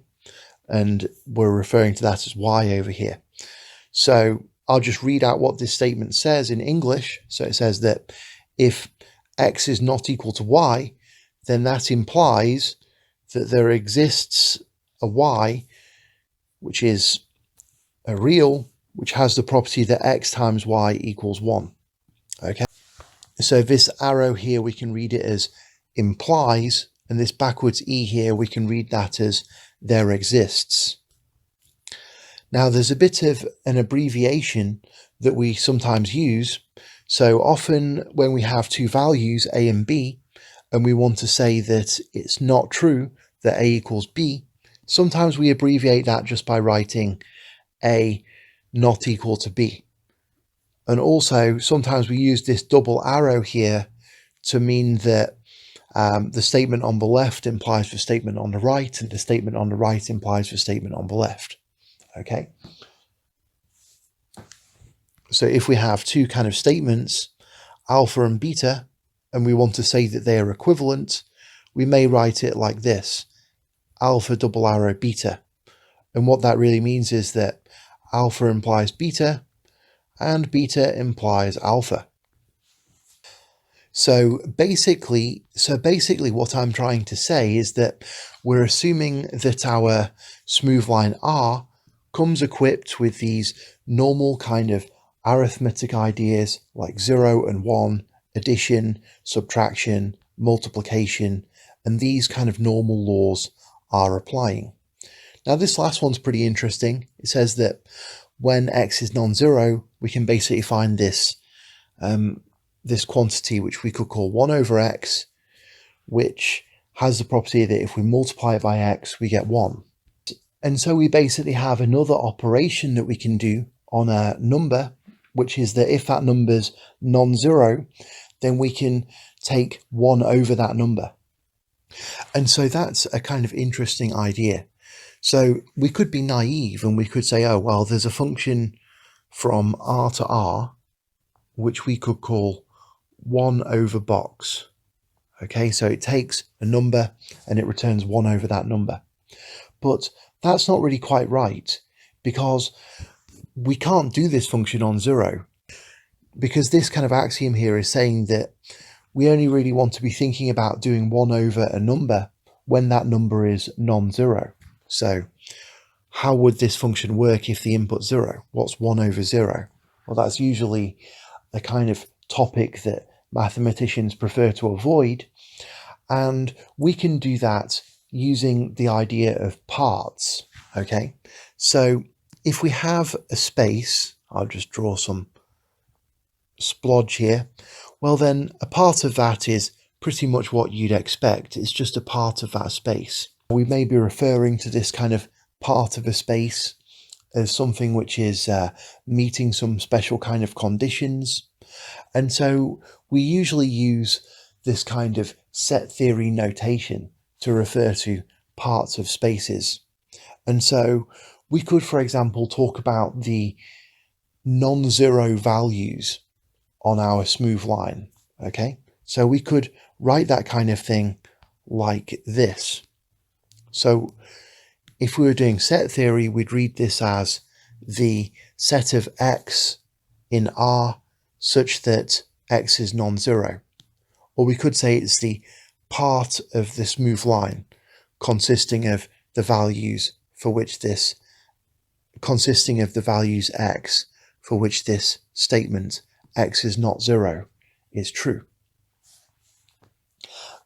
And we're referring to that as y over here. So I'll just read out what this statement says in English. So it says that if x is not equal to y, then that implies that there exists a y, which is a real, which has the property that x times y equals 1. Okay, so this arrow here, we can read it as implies, and this backwards E here, we can read that as there exists. Now there's a bit of an abbreviation that we sometimes use. So often when we have two values, A and B, and we want to say that it's not true that A equals B, sometimes we abbreviate that just by writing A not equal to B. And also sometimes we use this double arrow here to mean that the statement on the left implies the statement on the right, and the statement on the right implies the statement on the left. Okay. So if we have two kind of statements, alpha and beta, and we want to say that they are equivalent, we may write it like this, alpha double arrow beta. And what that really means is that alpha implies beta and beta implies alpha. So basically what I'm trying to say is that we're assuming that our smooth line R comes equipped with these normal kind of arithmetic ideas like 0 and 1, addition, subtraction, multiplication, and these kind of normal laws are applying. Now this last one's pretty interesting. It says that when x is non-zero, we can basically find this this quantity which we could call 1 over x, which has the property that if we multiply it by x, we get 1. And so we basically have another operation that we can do on a number, which is that if that number's non-zero, then we can take 1 over that number. And so that's a kind of interesting idea. So we could be naive and we could say, oh, well, there's a function from R to R, which we could call 1 over box. Okay, so it takes a number and it returns 1 over that number. But that's not really quite right, because we can't do this function on 0, because this kind of axiom here is saying that we only really want to be thinking about doing 1 over a number when that number is non-zero. So how would this function work if the input's 0? What's 1 over 0? Well, that's usually a kind of topic that mathematicians prefer to avoid, and we can do that using the idea of parts. Okay, so if we have a space, I'll just draw some splodge here, well then a part of that is pretty much what you'd expect. It's just a part of that space. We may be referring to this kind of part of a space as something which is meeting some special kind of conditions. And so we usually use this kind of set theory notation to refer to parts of spaces. And so we could, for example, talk about the non-zero values on our smooth line. Okay, So we could write that kind of thing like this. So if we were doing set theory, we'd read this as the set of x in R such that x is non-zero. Or we could say it's the part of the smooth line consisting of the values x for which this statement x is not zero is true.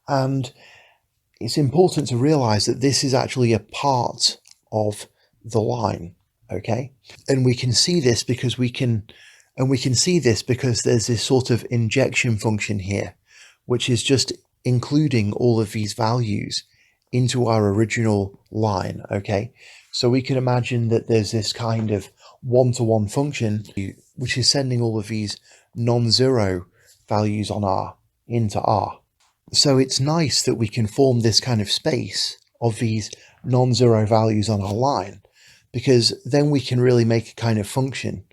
And it's important to realize that this is actually a part of the line, okay? And we can see this because there's this sort of injection function here, which is just including all of these values into our original line, okay? So we can imagine that there's this kind of one-to-one function which is sending all of these non-zero values on R into R. So it's nice that we can form this kind of space of these non-zero values on our line, because then we can really make a kind of function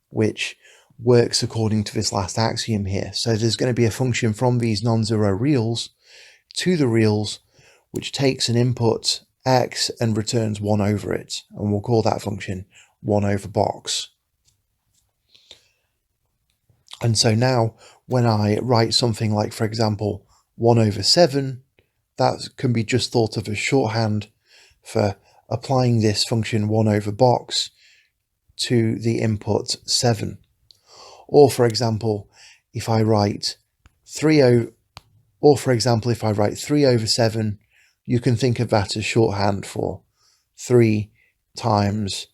which works according to this last axiom here. So there's going to be a function from these non-zero reals to the reals which takes an input x and returns 1 over it, and we'll call that function 1 over box. And so now when I write something like, for example, 1 over 7, that can be just thought of as shorthand for applying this function 1 over box to the input 7. Or for example, if I write 3 over 7, you can think of that as shorthand for 3 times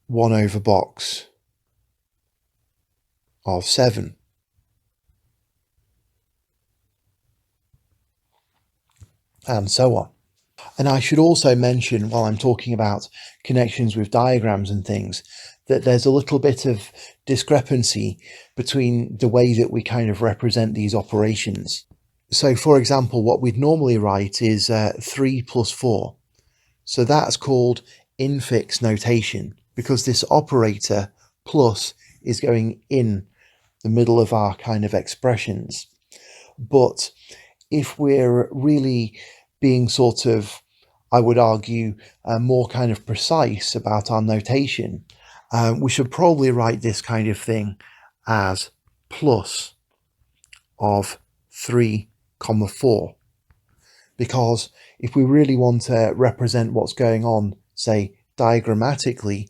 1 over box of 7. And so on. And I should also mention, while I'm talking about connections with diagrams and things, that there's a little bit of discrepancy between the way that we kind of represent these operations. So for example, what we'd normally write is 3 plus 4. So that's called infix notation, because this operator plus is going in the middle of our kind of expressions. But if we're really being sort of, I would argue, more kind of precise about our notation, we should probably write this kind of thing as plus of 3, 4. Because if we really want to represent what's going on, say, diagrammatically,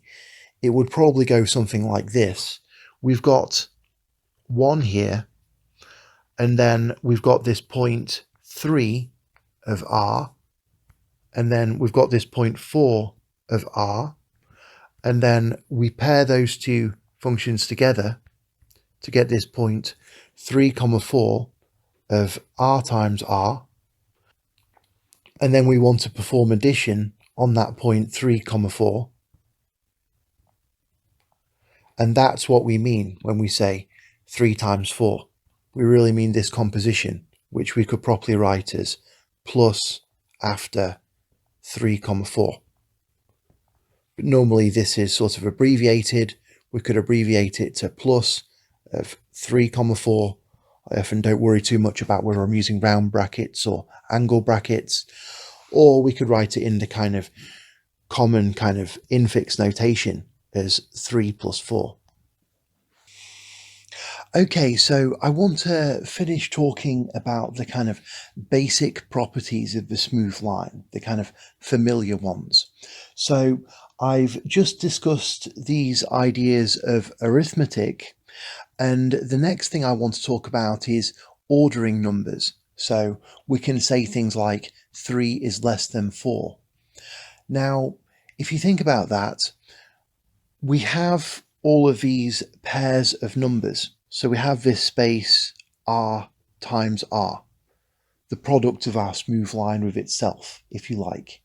it would probably go something like this. We've got 1 here, and then we've got this point 3 of R, and then we've got this point 4 of R, and then we pair those two functions together to get this point 3, 4 of R times R, and then we want to perform addition on that point 3, 4, and that's what we mean when we say 3 times 4. We really mean this composition, which we could properly write as plus after 3, 4. But normally this is sort of abbreviated. We could abbreviate it to plus of 3, 4. I often don't worry too much about whether I'm using round brackets or angle brackets, or we could write it in the kind of common kind of infix notation as 3 plus 4. Okay, so I want to finish talking about the kind of basic properties of the smooth line, the kind of familiar ones. So I've just discussed these ideas of arithmetic, and the next thing I want to talk about is ordering numbers. So we can say things like 3 is less than 4. Now, if you think about that, we have all of these pairs of numbers. So we have this space R times R, the product of our smooth line with itself, if you like.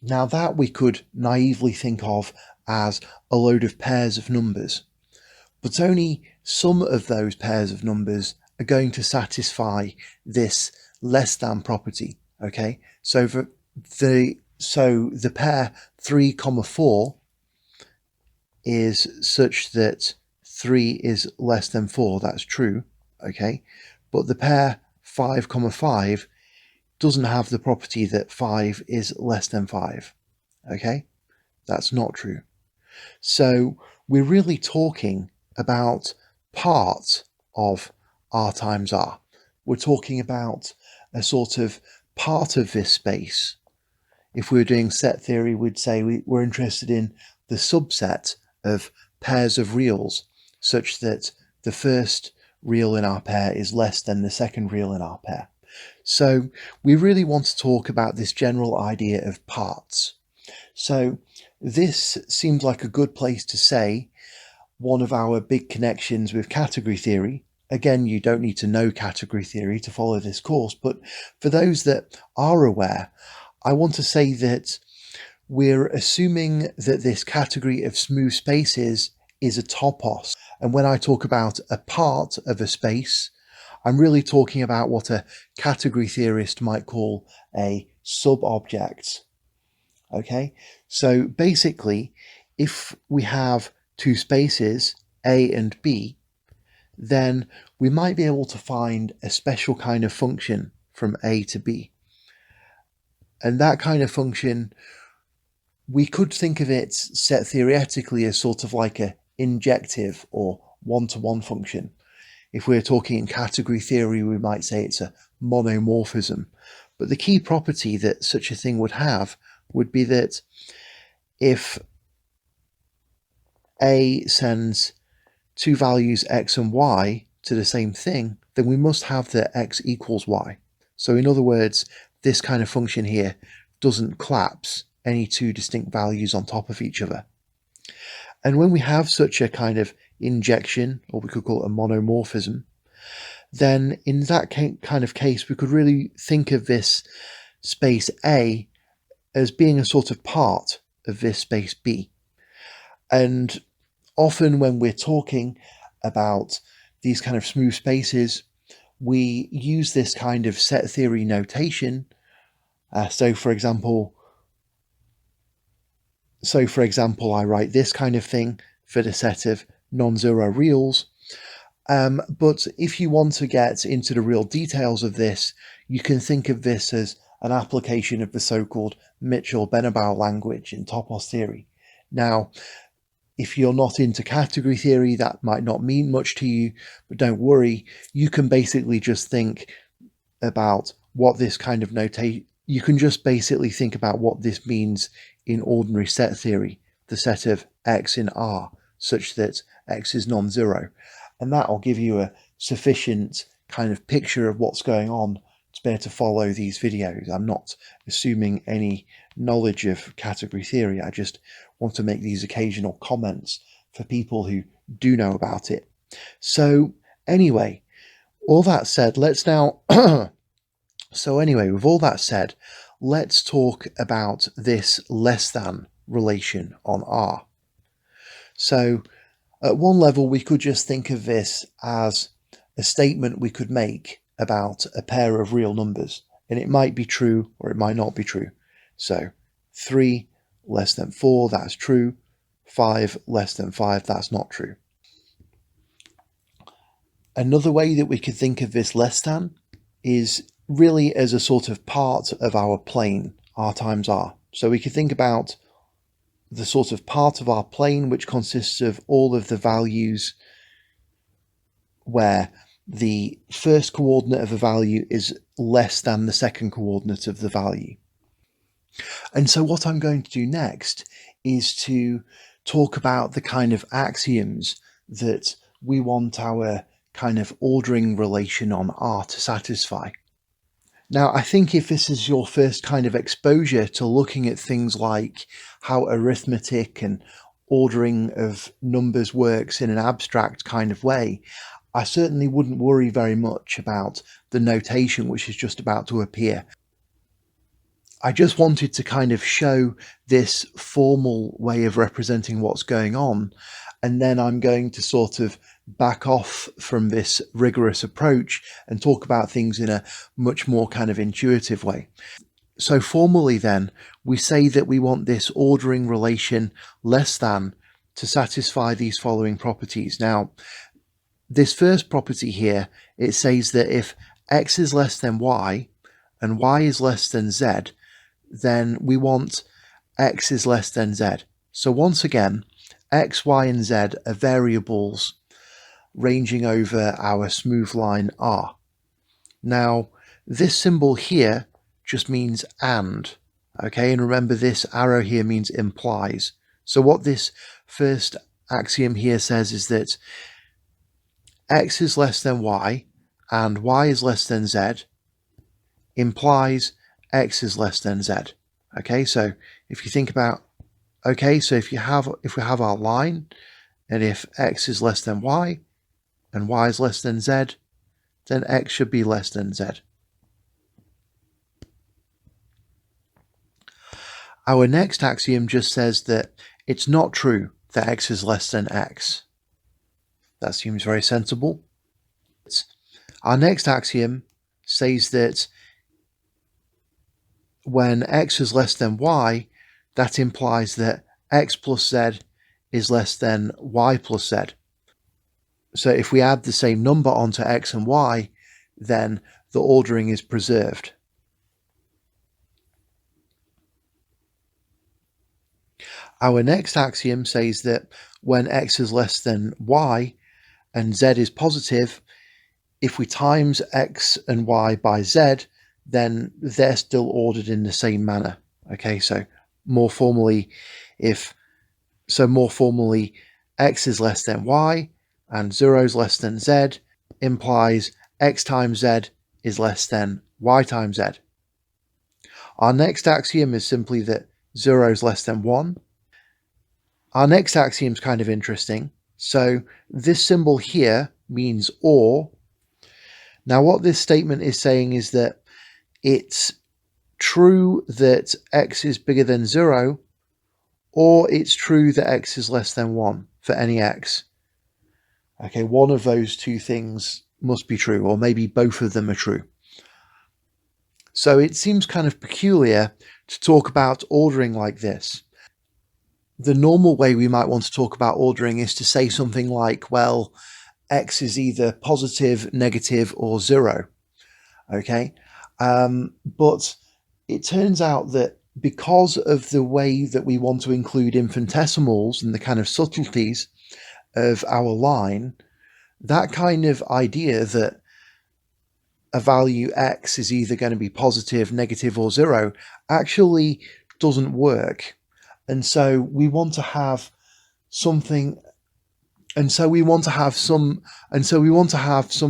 Now that we could naively think of as a load of pairs of numbers, but only some of those pairs of numbers are going to satisfy this less than property, okay? So the pair 3, 4 is such that 3 is less than 4, that's true, okay? But the pair 5, 5 doesn't have the property that 5 is less than 5, okay? That's not true. So we're really talking about part of R times R. We're talking about a sort of part of this space. If we were doing set theory, we'd say we're interested in the subset of pairs of reals, such that the first real in our pair is less than the second real in our pair. So we really want to talk about this general idea of parts. So this seems like a good place to say one of our big connections with category theory. Again, you don't need to know category theory to follow this course, but for those that are aware, I want to say that we're assuming that this category of smooth spaces is a topos. And when I talk about a part of a space, I'm really talking about what a category theorist might call a sub-object. Okay, so basically, if we have two spaces, A and B, then we might be able to find a special kind of function from A to B. And that kind of function, we could think of it set theoretically as sort of like a injective or one-to-one function. If we're talking in category theory, we might say it's a monomorphism. But the key property that such a thing would have would be that if A sends two values x and y to the same thing, then we must have the x equals y. So in other words, this kind of function here doesn't collapse any two distinct values on top of each other. And when we have such a kind of injection, or we could call it a monomorphism, then in that kind of case, we could really think of this space A as being a sort of part of this space B. And often when we're talking about these kind of smooth spaces, we use this kind of set theory notation. So for example, I write this kind of thing for the set of non-zero reals. But if you want to get into the real details of this, you can think of this as an application of the so-called Mitchell-Benebaugh language in topos theory. Now, if you're not into category theory, that might not mean much to you, but don't worry, you can basically just think about what this kind of you can just basically think about what this means in ordinary set theory, the set of x in R, such that x is non-zero. And that'll give you a sufficient kind of picture of what's going on to be able to follow these videos. I'm not assuming any knowledge of category theory. I just want to make these occasional comments for people who do know about it. So anyway, all that said, let's now with all that said, let's talk about this less than relation on R. So at one level, we could just think of this as a statement we could make about a pair of real numbers, and it might be true or it might not be true. So 3 less than 4, that's true. 5 less than 5, that's not true. Another way that we could think of this less than is really as a sort of part of our plane, R times R. So we could think about the sort of part of our plane which consists of all of the values where the first coordinate of a value is less than the second coordinate of the value. And so what I'm going to do next is to talk about the kind of axioms that we want our kind of ordering relation on R to satisfy. Now, I think if this is your first kind of exposure to looking at things like how arithmetic and ordering of numbers works in an abstract kind of way, I certainly wouldn't worry very much about the notation which is just about to appear. I just wanted to kind of show this formal way of representing what's going on, and then I'm going to sort of back off from this rigorous approach and talk about things in a much more kind of intuitive way. So formally then, we say that we want this ordering relation less than to satisfy these following properties. Now, this first property here, it says that if x is less than y and y is less than z, then we want x is less than z. So once again, x, y, and z are variables ranging over our smooth line R. Now, this symbol here just means and, okay? And remember, this arrow here means implies. So what this first axiom here says is that x is less than y and y is less than z implies x is less than z. Okay, so if you think about, okay, so if we have our line, and if x is less than y and y is less than z, then x should be less than z. Our next axiom just says that it's not true that x is less than x. That seems very sensible. Our next axiom says that when x is less than y, that implies that x plus z is less than y plus z. So if we add the same number onto x and y, then the ordering is preserved. Our next axiom says that when x is less than y and z is positive, if we times x and y by z, then they're still ordered in the same manner. Okay, so more formally, x is less than y and 0 is less than z implies x times z is less than y times z. Our next axiom is simply that 0 is less than 1. Our next axiom is kind of interesting. So this symbol here means or. Now what this statement is saying is that it's true that x is bigger than 0, or it's true that x is less than 1 for any x. Okay, one of those two things must be true, or maybe both of them are true. So it seems kind of peculiar to talk about ordering like this. The normal way we might want to talk about ordering is to say something like, well, x is either positive, negative, or 0. Okay, but it turns out that because of the way that we want to include infinitesimals and the kind of subtleties of our line, that kind of idea that a value x is either going to be positive, negative, or 0 actually doesn't work. And so we want to have something, and so we want to have some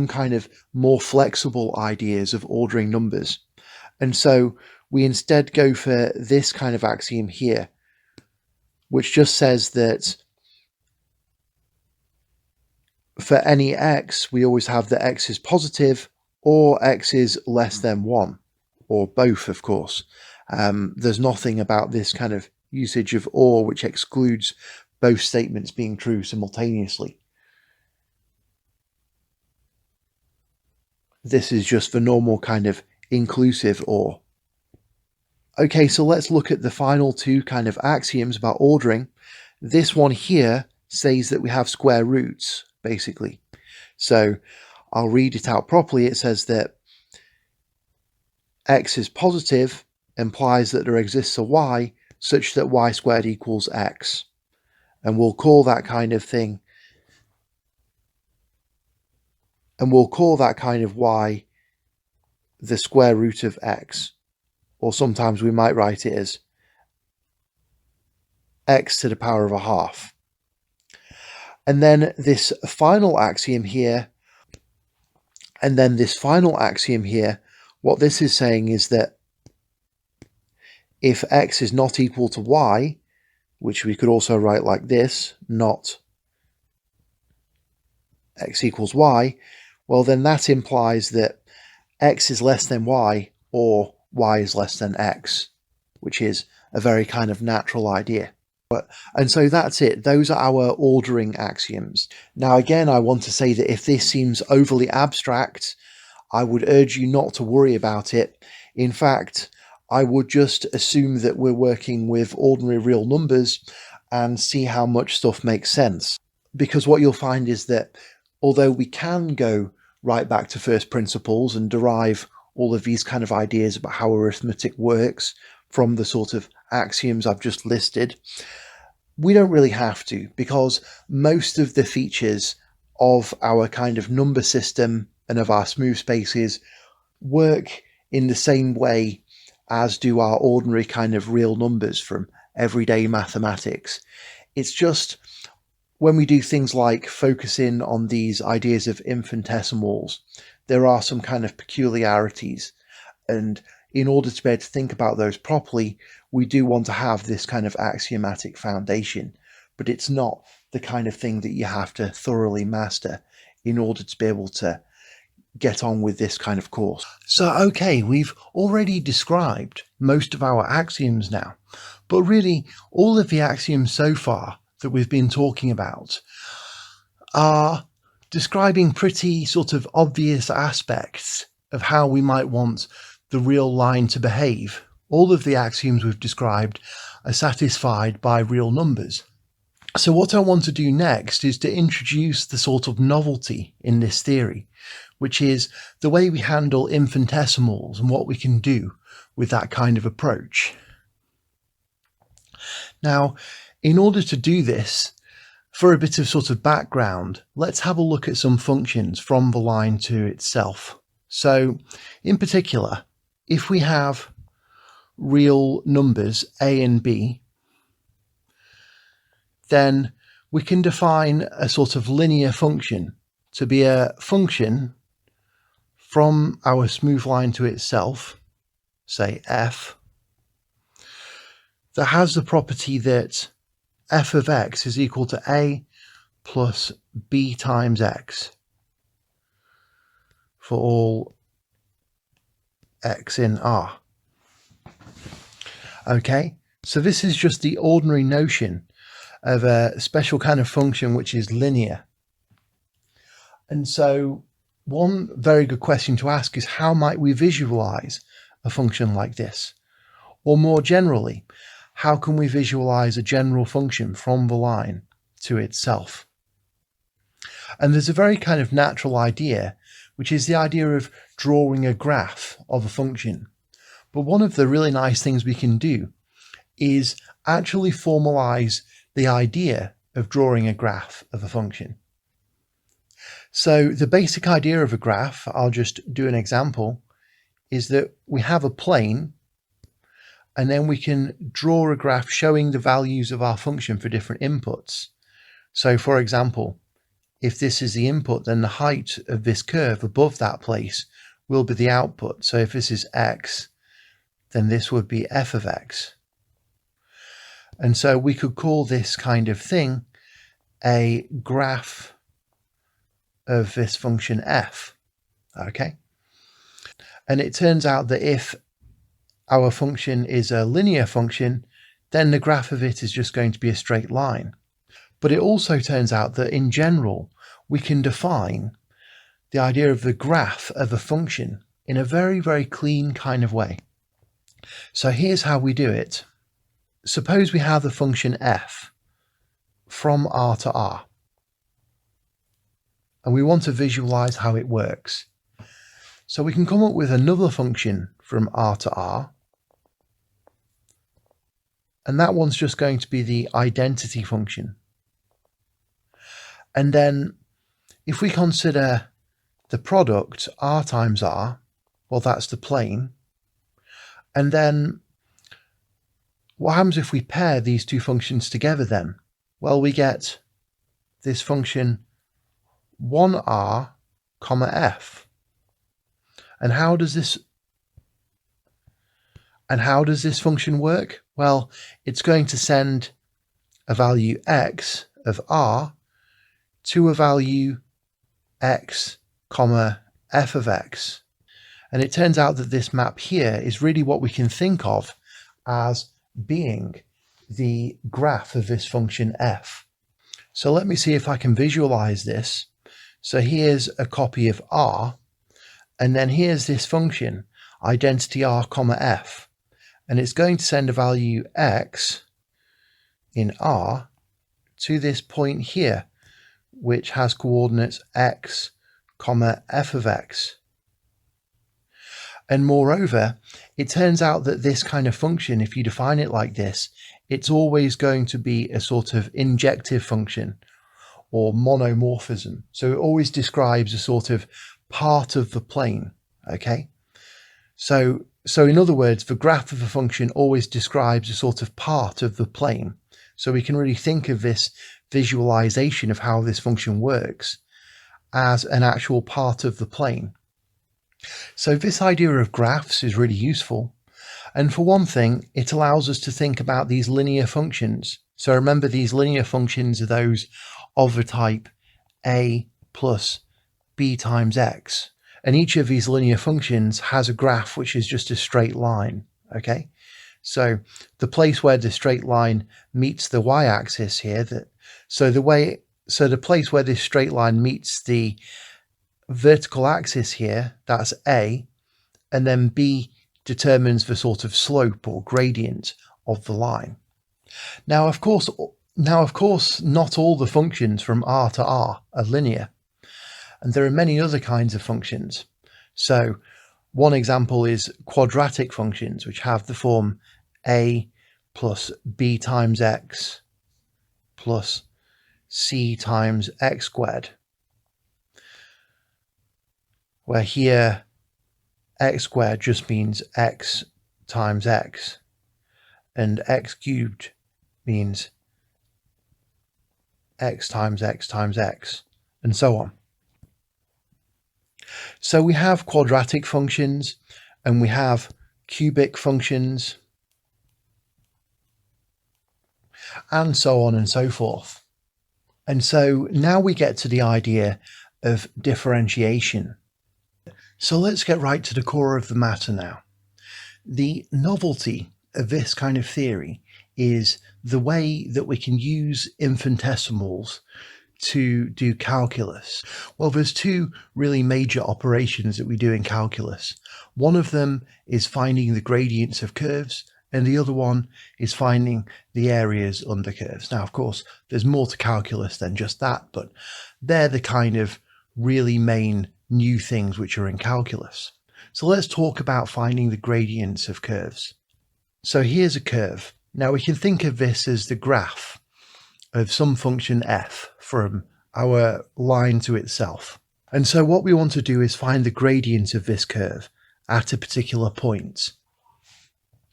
kind of more flexible ideas of ordering numbers. And so we instead go for this kind of axiom here, which just says that for any x, we always have that x is positive or x is less than 1, or both, of course. There's nothing about this kind of usage of or which excludes both statements being true simultaneously. This is just the normal kind of inclusive or. Okay, so let's look at the final two kind of axioms about ordering. This one here says that we have square roots, basically. So I'll read it out properly. It says that x is positive implies that there exists a y such that y squared equals x. And we'll call that kind of thing, and we'll call that kind of y the square root of x. Or sometimes we might write it as x to the power of a half. And then this final axiom here, what this is saying is that if x is not equal to y, which we could also write like this, not x equals y, well then that implies that x is less than y or y is less than x, which is a very kind of natural idea. And so that's it. Those are our ordering axioms. Now again, I want to say that if this seems overly abstract, I would urge you not to worry about it. In fact, I would just assume that we're working with ordinary real numbers and see how much stuff makes sense. Because what you'll find is that although we can go right back to first principles and derive all of these kind of ideas about how arithmetic works from the sort of axioms I've just listed, we don't really have to, because most of the features of our kind of number system and of our smooth spaces work in the same way as do our ordinary kind of real numbers from everyday mathematics. It's just when we do things like focusing on these ideas of infinitesimals, there are some kind of peculiarities. And in order to be able to think about those properly, we do want to have this kind of axiomatic foundation, but it's not the kind of thing that you have to thoroughly master in order to be able to get on with this kind of course. So, okay, we've already described most of our axioms now, but really all of the axioms so far that we've been talking about are describing pretty sort of obvious aspects of how we might want the real line to behave. All of the axioms we've described are satisfied by real numbers. So what I want to do next is to introduce the sort of novelty in this theory, which is the way we handle infinitesimals and what we can do with that kind of approach. Now, in order to do this, for a bit of sort of background, let's have a look at some functions from the line to itself. So, in particular, if we have real numbers a and b, then we can define a sort of linear function to be a function from our smooth line to itself, say f, that has the property that f of x is equal to a plus b times x for all x in R. Okay, so this is just the ordinary notion of a special kind of function which is linear. And so one very good question to ask is, how might we visualize a function like this? Or more generally, how can we visualize a general function from the line to itself? And there's a very kind of natural idea, which is the idea of drawing a graph of a function. But one of the really nice things we can do is actually formalize the idea of drawing a graph of a function. So the basic idea of a graph, I'll just do an example, is that we have a plane, and then we can draw a graph showing the values of our function for different inputs. So for example, if this is the input, then the height of this curve above that place will be the output. So if this is x, then this would be f of x. And so we could call this kind of thing a graph of this function f. Okay. And it turns out that if our function is a linear function, then the graph of it is just going to be a straight line. But it also turns out that in general, we can define the idea of the graph of a function in a very, very clean kind of way. So here's how we do it. Suppose we have the function f from R to R, and we want to visualize how it works. So we can come up with another function from R to R, and that one's just going to be the identity function. And then if we consider the product R times R, well, that's the plane. And then what happens if we pair these two functions together then? Well, we get this function 1R comma f. And how does this function work? Well, it's going to send a value x of R to a value x comma f of x. And it turns out that this map here is really what we can think of as being the graph of this function f. So let me see if I can visualize this. So here's a copy of R, and then here's this function, identity R comma f, and it's going to send a value x in R to this point here, which has coordinates x, comma, f of x. And moreover, it turns out that this kind of function, if you define it like this, it's always going to be a sort of injective function or monomorphism. So it always describes a sort of part of the plane, okay? So in other words, the graph of a function always describes a sort of part of the plane. So we can really think of this visualization of how this function works as an actual part of the plane. So this idea of graphs is really useful. And for one thing, it allows us to think about these linear functions. So remember, these linear functions are those of the type a plus b times x. And each of these linear functions has a graph which is just a straight line, okay? So the place where the straight line meets the y-axis here, the place where this straight line meets the vertical axis here, that's A, and then B determines the sort of slope or gradient of the line. Now, of course, not all the functions from R to R are linear, and there are many other kinds of functions. So one example is quadratic functions, which have the form A plus B times X plus C times X squared, where here x squared just means x times x, and x cubed means x times x times x, and so on. So we have quadratic functions and we have cubic functions and so on and so forth. And so now we get to the idea of differentiation. So let's get right to the core of the matter now. The novelty of this kind of theory is the way that we can use infinitesimals to do calculus. Well, there's two really major operations that we do in calculus. One of them is finding the gradients of curves, and the other one is finding the areas under curves. Now, of course, there's more to calculus than just that, but they're the kind of really main new things which are in calculus. So let's talk about finding the gradients of curves. So here's a curve. Now we can think of this as the graph of some function f from our line to itself. And so what we want to do is find the gradient of this curve at a particular point.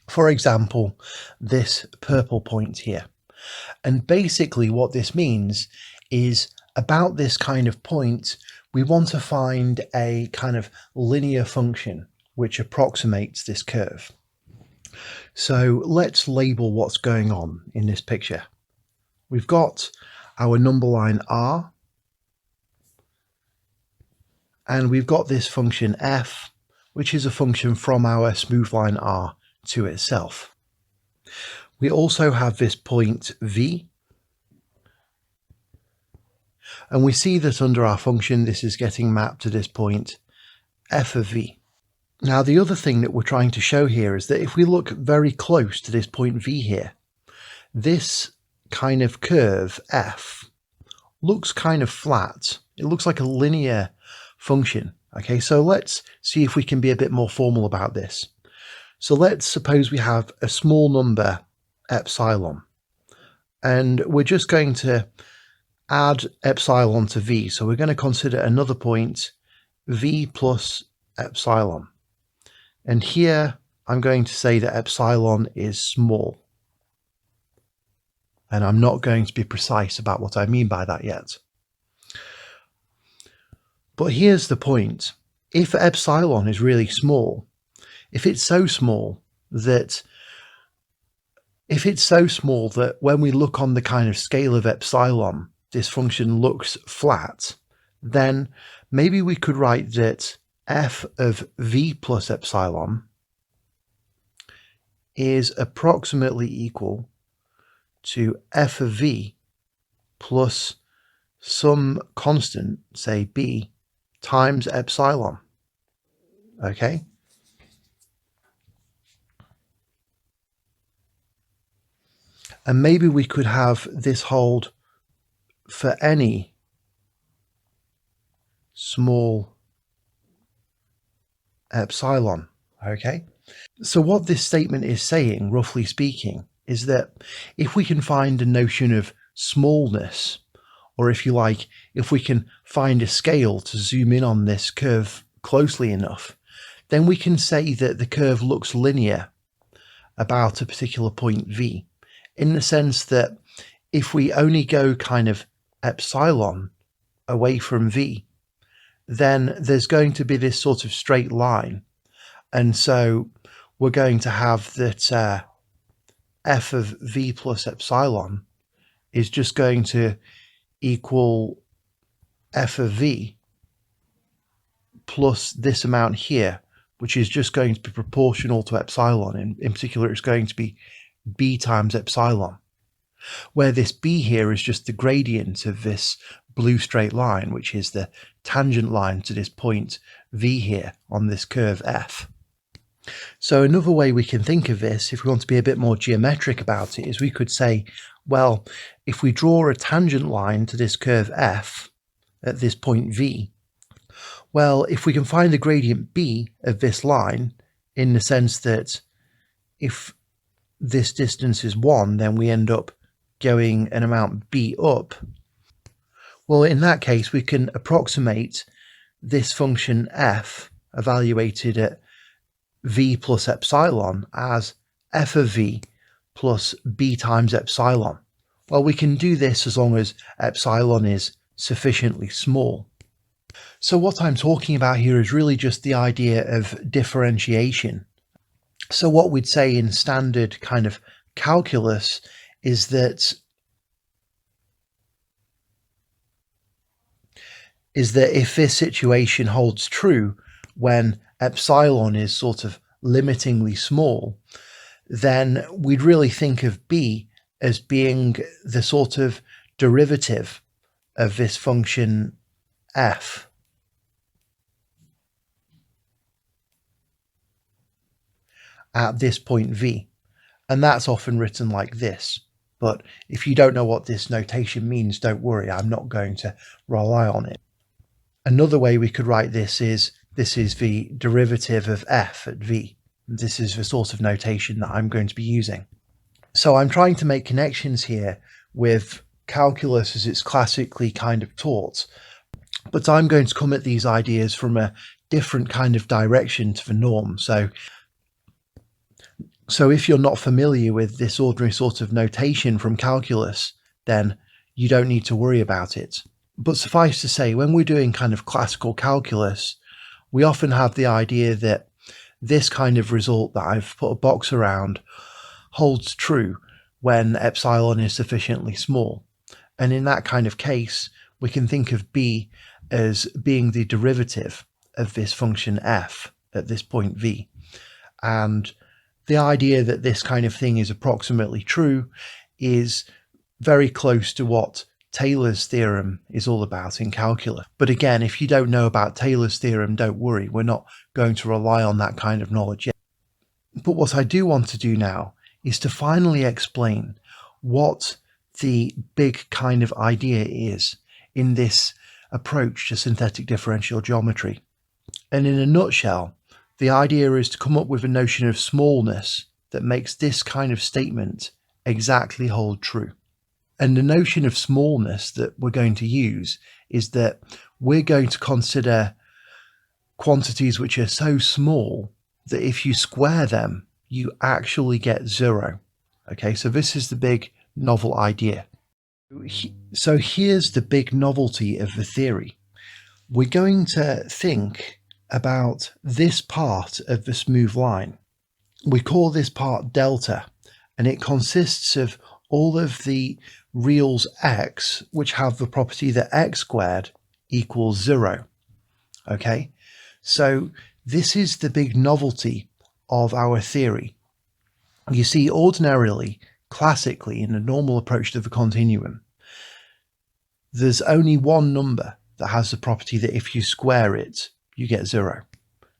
For example, this purple point here. And basically what this means is about this kind of point, we want to find a kind of linear function which approximates this curve. So let's label what's going on in this picture. We've got our number line r, and we've got this function f, which is a function from our smooth line r to itself. We also have this point v, and we see that under our function this is getting mapped to this point f of v. Now the other thing that we're trying to show here is that if we look very close to this point v here, this kind of curve f looks kind of flat. It looks like a linear function. Okay, so let's see if we can be a bit more formal about this. So let's suppose we have a small number epsilon, and we're just going to add epsilon to v. So we're going to consider another point v plus epsilon. And here I'm going to say that epsilon is small. And I'm not going to be precise about what I mean by that yet. But here's the point. If epsilon is really small, if it's so small that when we look on the kind of scale of epsilon, this function looks flat, then maybe we could write that f of v plus epsilon is approximately equal to f of v plus some constant, say b, times epsilon. Okay? And maybe we could have this hold for any small epsilon, okay? So what this statement is saying, roughly speaking, is that if we can find a notion of smallness, or if you like, if we can find a scale to zoom in on this curve closely enough, then we can say that the curve looks linear about a particular point V, in the sense that if we only go kind of epsilon away from V, then there's going to be this sort of straight line. And so we're going to have that f of V plus epsilon is just going to equal f of V plus this amount here, which is just going to be proportional to epsilon. In particular, it's going to be b times epsilon, where this b here is just the gradient of this blue straight line, which is the tangent line to this point V here on this curve F. So another way we can think of this, if we want to be a bit more geometric about it, is we could say, well, if we draw a tangent line to this curve F at this point V, well, if we can find the gradient B of this line, in the sense that if this distance is 1, then we end up going an amount B up, well, in that case, we can approximate this function f evaluated at V plus epsilon as f of V plus B times epsilon. Well, we can do this as long as epsilon is sufficiently small. So what I'm talking about here is really just the idea of differentiation. So what we'd say in standard kind of calculus is that if this situation holds true when epsilon is sort of limitingly small, then we'd really think of B as being the sort of derivative of this function f. At this point V, and that's often written like this. But if you don't know what this notation means, don't worry, I'm not going to rely on it. Another way we could write this is the derivative of f at V. This is the sort of notation that I'm going to be using. So I'm trying to make connections here with calculus as it's classically kind of taught, but I'm going to come at these ideas from a different kind of direction to the norm. So if you're not familiar with this ordinary sort of notation from calculus, then you don't need to worry about it. But suffice to say, when we're doing kind of classical calculus, we often have the idea that this kind of result that I've put a box around holds true when epsilon is sufficiently small. And in that kind of case, we can think of B as being the derivative of this function f at this point V. And the idea that this kind of thing is approximately true is very close to what Taylor's theorem is all about in calculus. But again, if you don't know about Taylor's theorem, don't worry, we're not going to rely on that kind of knowledge yet. But what I do want to do now is to finally explain what the big kind of idea is in this approach to synthetic differential geometry. And in a nutshell, the idea is to come up with a notion of smallness that makes this kind of statement exactly hold true. And the notion of smallness that we're going to use is that we're going to consider quantities which are so small that if you square them, you actually get 0. Okay, so this is the big novel idea. So here's the big novelty of the theory. We're going to think about this part of the smooth line. We call this part delta, and it consists of all of the reals x which have the property that x squared equals 0. Okay, so this is the big novelty of our theory. You see, ordinarily, classically, in a normal approach to the continuum, there's only one number that has the property that if you square it, you get 0.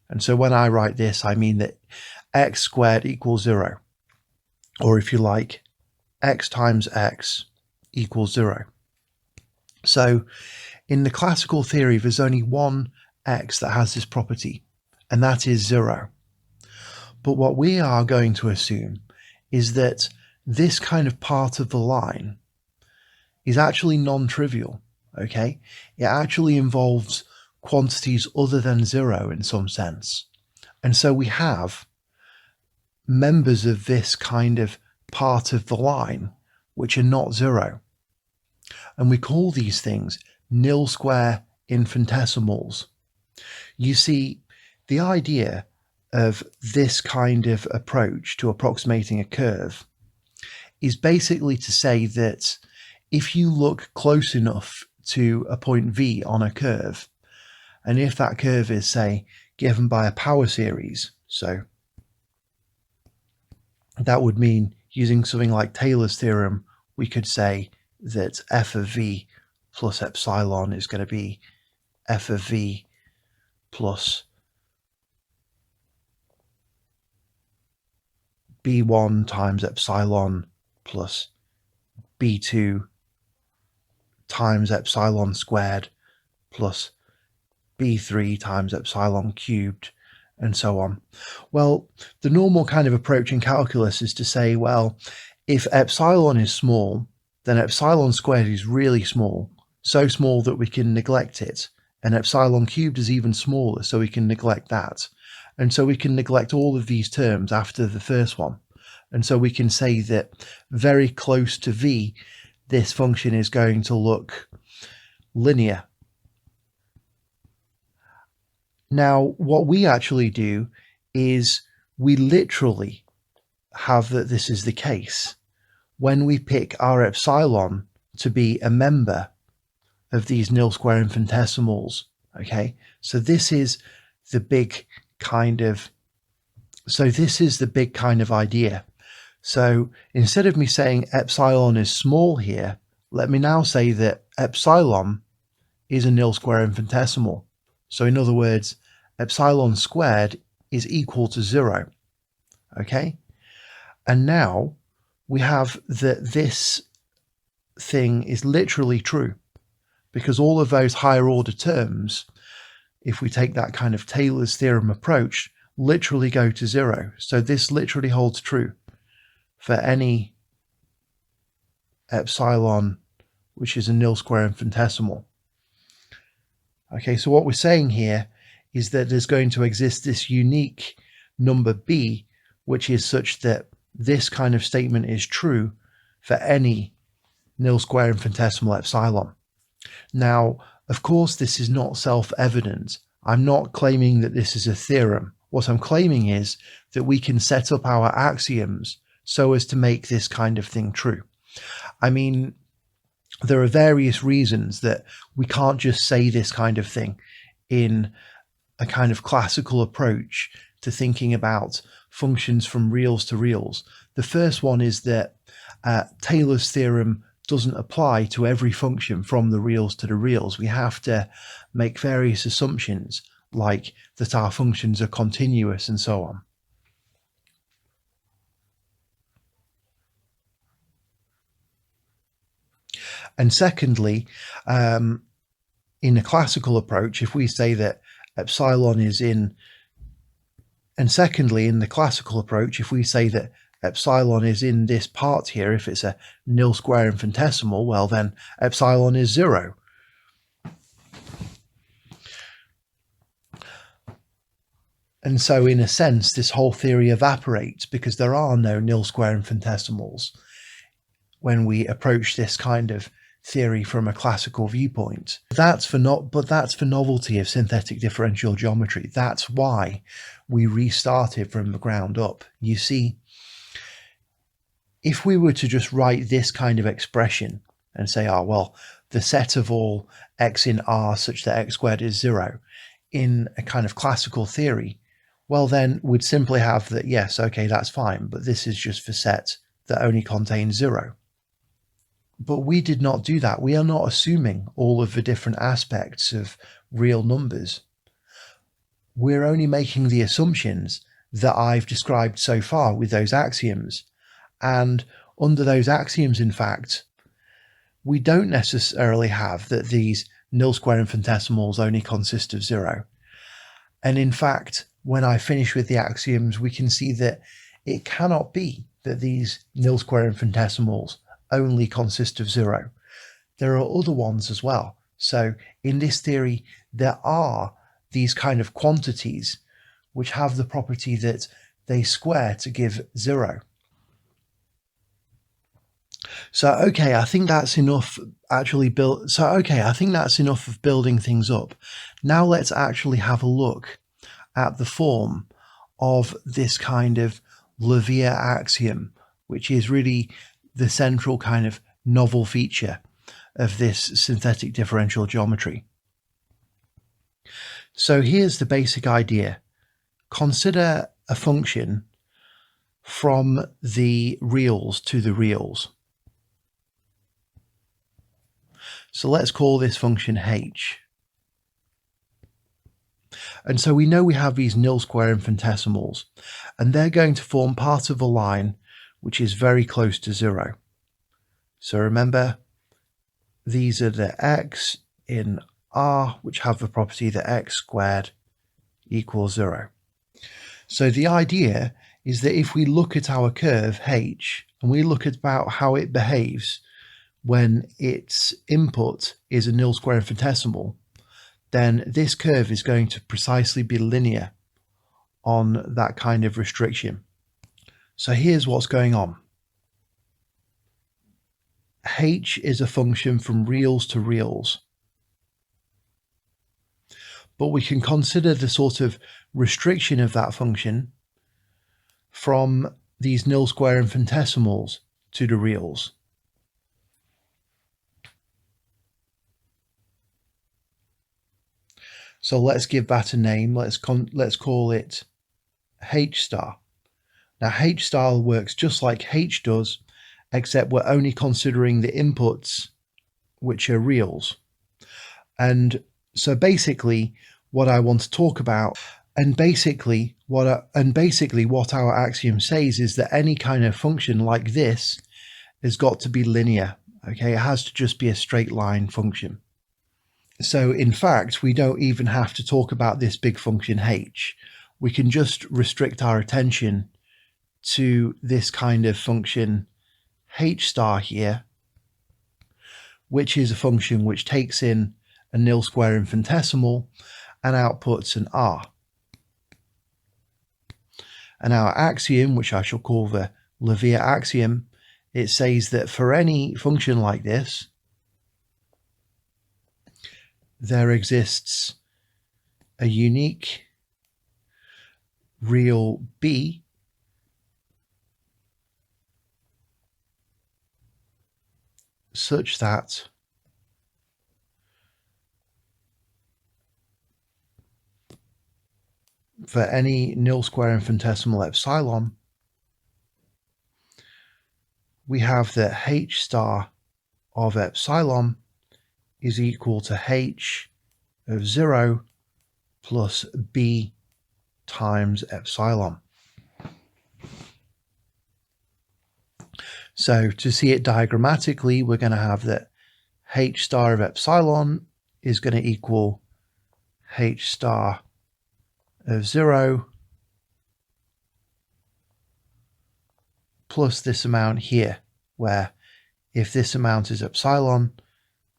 And so when I write this, I mean that x squared equals 0. Or if you like, x times x equals 0. So In the classical theory, there's only one x that has this property, and that is 0. But what we are going to assume is that this kind of part of the line is actually non-trivial, okay? It actually involves quantities other than 0 in some sense. And so we have members of this kind of part of the line which are not 0. And we call these things nilsquare infinitesimals. You see, the idea of this kind of approach to approximating a curve is basically to say that if you look close enough to a point V on a curve, and if that curve is, say, given by a power series, so that would mean using something like Taylor's theorem, we could say that f of V plus epsilon is going to be f of V plus B1 times epsilon plus B2 times epsilon squared plus B3 times epsilon cubed, and so on. Well, the normal kind of approach in calculus is to say, well, if epsilon is small, then epsilon squared is really small, so small that we can neglect it, and epsilon cubed is even smaller, so we can neglect that. And so we can neglect all of these terms after the first one. And so we can say that very close to V, this function is going to look linear. Now, what we actually do is we literally have that this is the case when we pick our epsilon to be a member of these nilsquare infinitesimals. Okay, so this is the big kind of idea. So instead of me saying epsilon is small here, let me now say that epsilon is a nilsquare infinitesimal. So in other words, epsilon squared is equal to 0. Okay, and now we have that this thing is literally true, because all of those higher order terms, if we take that kind of Taylor's theorem approach, literally go to 0. So this literally holds true for any epsilon which is a nilsquare infinitesimal. Okay, so what we're saying here is that there's going to exist this unique number b, which is such that this kind of statement is true for any nilsquare infinitesimal epsilon. Now, of course, this is not self-evident. I'm not claiming that this is a theorem. What I'm claiming is that we can set up our axioms so as to make this kind of thing true. I mean, there are various reasons that we can't just say this kind of thing in a kind of classical approach to thinking about functions from reals to reals. The first one is that Taylor's theorem doesn't apply to every function from the reals to the reals. We have to make various assumptions, like that our functions are continuous and so on. And secondly, in a classical approach, if we say that epsilon is in, and secondly, in the classical approach, if we say that epsilon is in this part here, if it's a nilsquare infinitesimal, well then epsilon is 0. And so in a sense, this whole theory evaporates because there are no nilsquare infinitesimals when we approach this kind of theory from a classical viewpoint. But that's for novelty of synthetic differential geometry. That's why we restarted from the ground up. You see, if we were to just write this kind of expression and say, oh, well, the set of all x in R such that x squared is 0 in a kind of classical theory, well, then we'd simply have that, yes, okay, that's fine, but this is just for set that only contains 0. But we did not do that. We are not assuming all of the different aspects of real numbers. We're only making the assumptions that I've described so far with those axioms. And under those axioms, in fact, we don't necessarily have that these nil square infinitesimals only consist of 0. And in fact, when I finish with the axioms, we can see that it cannot be that these nil square infinitesimals only consist of 0. There are other ones as well. So in this theory, there are these kind of quantities which have the property that they square to give 0. So, okay, I think that's enough I think that's enough of building things up. Now let's actually have a look at the form of this kind of Lawvere axiom, which is really the central kind of novel feature of this synthetic differential geometry. So here's the basic idea. Consider a function from the reals to the reals. So let's call this function h. And so we know we have these nil square infinitesimals, and they're going to form part of a line which is very close to 0. So remember, these are the x in R, which have the property that x squared equals 0. So the idea is that if we look at our curve h, and we look at about how it behaves when its input is a nil square infinitesimal, then this curve is going to precisely be linear on that kind of restriction. So here's what's going on. H is a function from reals to reals. But we can consider the sort of restriction of that function from these nil square infinitesimals to the reals. So let's give that a name. Let's call it h star. Now h star works just like h does, except we're only considering the inputs, which are reals. And so basically what I want to talk about, and basically what our axiom says is that any kind of function like this has got to be linear. Okay, it has to just be a straight line function. So in fact, we don't even have to talk about this big function h. We can just restrict our attention to this kind of function h star here, which is a function which takes in a nil square infinitesimal and outputs an r. And our axiom, which I shall call the Lawvere axiom, it says that for any function like this, there exists a unique real b such that for any nil square infinitesimal epsilon, we have that h star of epsilon is equal to h of 0 plus b times epsilon. So to see it diagrammatically, we're going to have that h star of epsilon is going to equal h star of 0 plus this amount here, where if this amount is epsilon,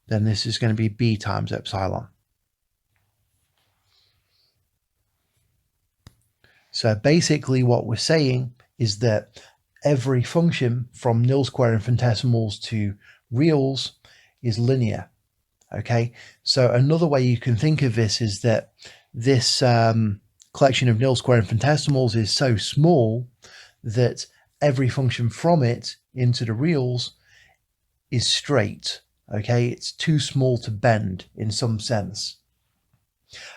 then this is going to be b times epsilon. So basically what we're saying is that every function from nil square infinitesimals to reals is linear. Okay, so another way you can think of this is that this collection of nil square infinitesimals is so small that every function from it into the reals is straight. Okay, it's too small to bend in some sense.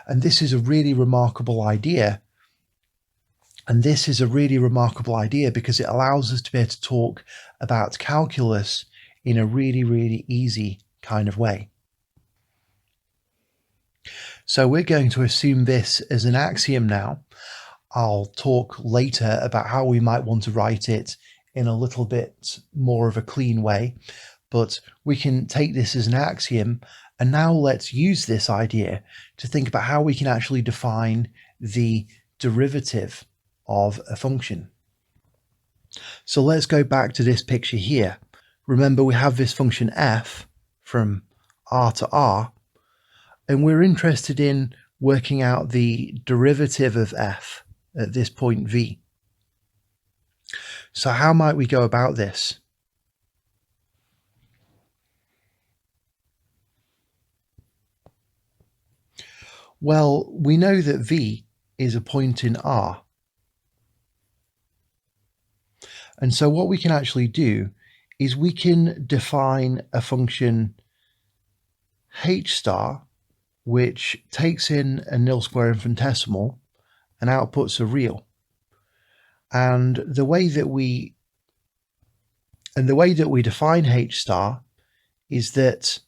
And this is a really remarkable idea. And this is a really remarkable idea because it allows us to be able to talk about calculus in a really, really easy kind of way. So we're going to assume this as an axiom now. I'll talk later about how we might want to write it in a little bit more of a clean way. but we can take this as an axiom. And now let's use this idea to think about how we can actually define the derivative of a function. So let's go back to this picture here. Remember, we have this function f from r to r, and we're interested in working out the derivative of f at this point v. So how might we go about this? Well, we know that v is a point in R. And so what we can actually do is we can define a function h star, which takes in a nilsquare infinitesimal and outputs a real. And the way that we define h star is that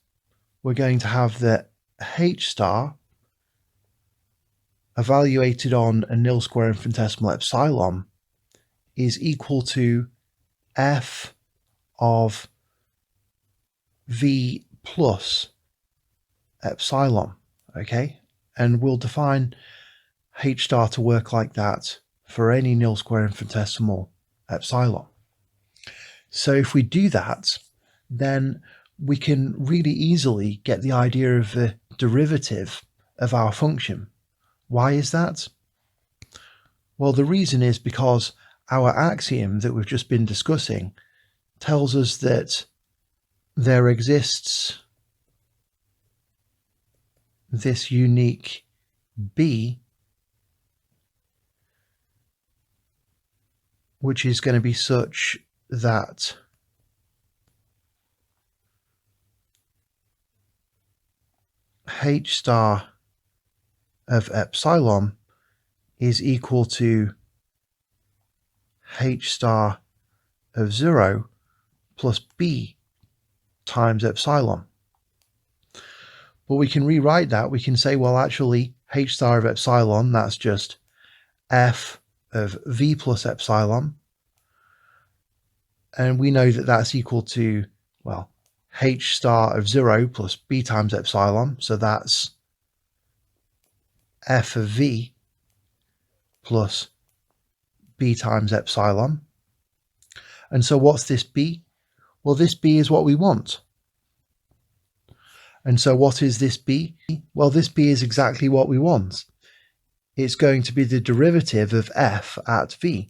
we're going to have that h star evaluated on a nilsquare infinitesimal epsilon is equal to f of v plus epsilon, okay? And we'll define h star to work like that for any nilsquare infinitesimal epsilon. So if we do that, then we can really easily get the idea of the derivative of our function. Why is that? Well, the reason is because our axiom that we've just been discussing tells us that there exists this unique b, which is going to be such that h star of epsilon is equal to h star of 0 plus b times epsilon. But we can rewrite that. We can say, well, actually, h star of epsilon, that's just f of v plus epsilon. And we know that that's equal to, well, h star of 0 plus b times epsilon. So that's f of v plus b times epsilon. And so what's this b? Well, this b is what we want. And so what is this b? Well, this b is exactly what we want. It's going to be the derivative of f at v.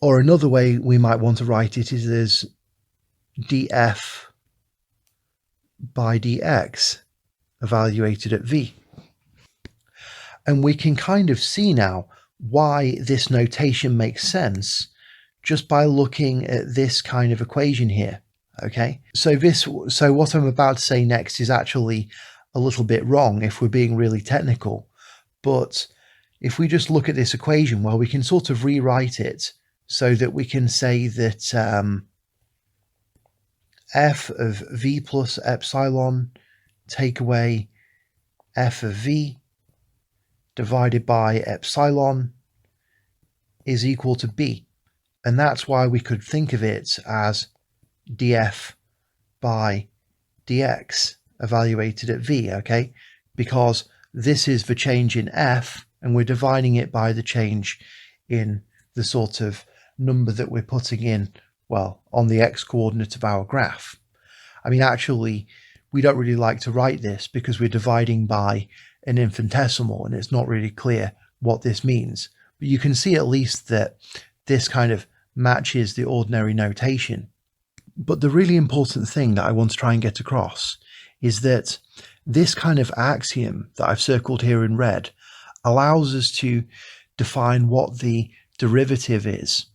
Or another way we might want to write it is as df by dx evaluated at v. And we can kind of see now why this notation makes sense just by looking at this kind of equation here. Okay, so what I'm about to say next is actually a little bit wrong if we're being really technical. But if we just look at this equation, well, we can sort of rewrite it so that we can say that f of v plus epsilon take away f of v divided by epsilon is equal to b. And that's why we could think of it as df by dx evaluated at v, okay? Because this is the change in f, and we're dividing it by the change in the sort of number that we're putting in, well, on the x-coordinate of our graph. I mean, actually, we don't really like to write this because we're dividing by an infinitesimal, and it's not really clear what this means. But you can see at least that this kind of matches the ordinary notation. But the really important thing that I want to try and get across is that this kind of axiom that I've circled here in red allows us to define what the derivative is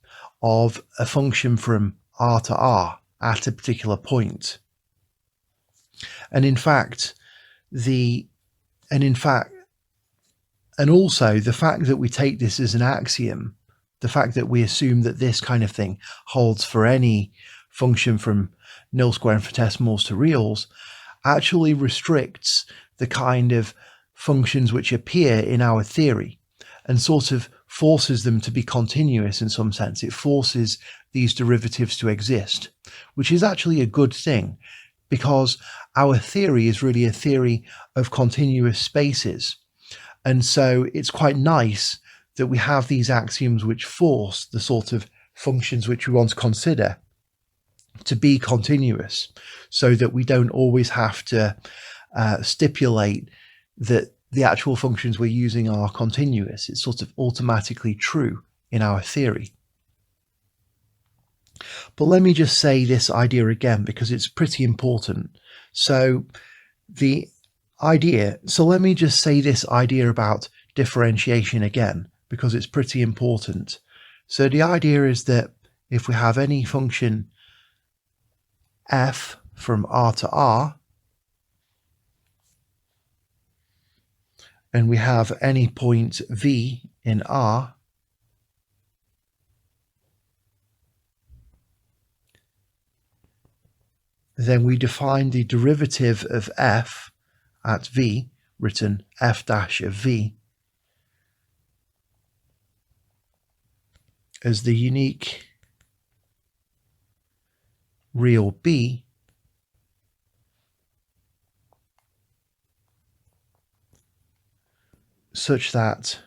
of a function from r to r at a particular point. And also the fact that we take this as an axiom, the fact that we assume that this kind of thing holds for any function from nilsquare infinitesimals to reals, actually restricts the kind of functions which appear in our theory and sort of forces them to be continuous in some sense. It forces these derivatives to exist, which is actually a good thing, because our theory is really a theory of continuous spaces. And so it's quite nice that we have these axioms which force the sort of functions which we want to consider to be continuous, so that we don't always have to stipulate that the actual functions we're using are continuous. It's sort of automatically true in our theory. But let me just say this idea again, because it's pretty important. So let me just say this idea about differentiation again, because it's pretty important. So the idea is that if we have any function f from R to R, and we have any point V in R, then we define the derivative of f at V, written f dash of V, as the unique real B such that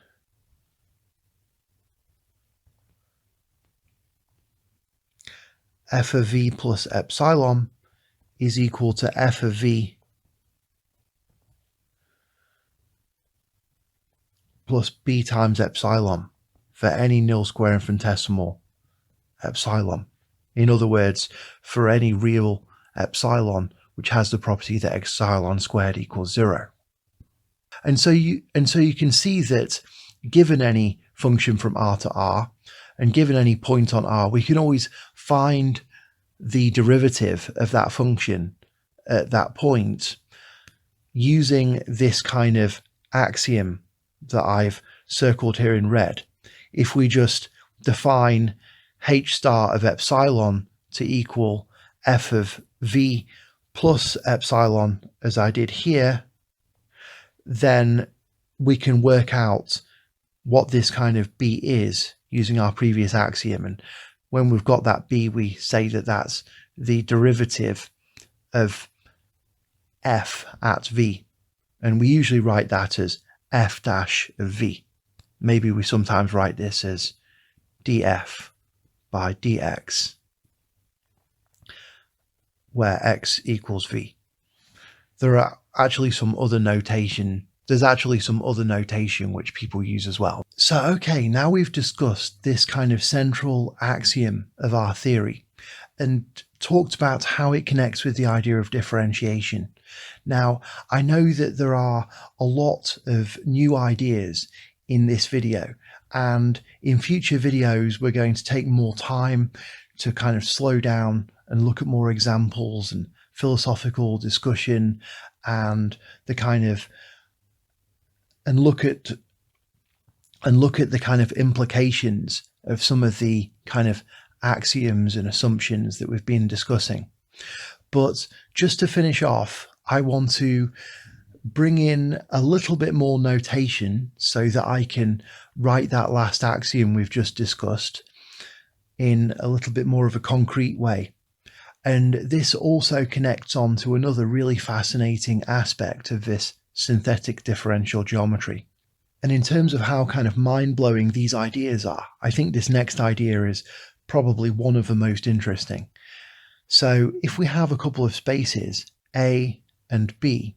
f of V plus epsilon is equal to f of V plus B times epsilon for any nilsquare infinitesimal epsilon. In other words, for any real epsilon which has the property that epsilon squared equals 0. And so you can see that given any function from R to R, and given any point on R, we can always find the derivative of that function at that point using this kind of axiom that I've circled here in red. If we just define h star of epsilon to equal f of V plus epsilon, as I did here, then we can work out what this kind of B is using our previous axiom. And when we've got that B, we say that that's the derivative of f at V. And we usually write that as f dash of V. Maybe we sometimes write this as df by dx, where x equals V. There's actually some other notation which people use as well. So, okay, now we've discussed this kind of central axiom of our theory and talked about how it connects with the idea of differentiation. Now, I know that there are a lot of new ideas in this video, and in future videos we're going to take more time to kind of slow down and look at more examples and philosophical discussion and the kind of look at the kind of implications of some of the kind of axioms and assumptions that we've been discussing. But just to finish off, I want to bring in a little bit more notation so that I can write that last axiom we've just discussed in a little bit more of a concrete way. And this also connects on to another really fascinating aspect of this synthetic differential geometry. And in terms of how kind of mind-blowing these ideas are, I think this next idea is probably one of the most interesting. So if we have a couple of spaces, A and B,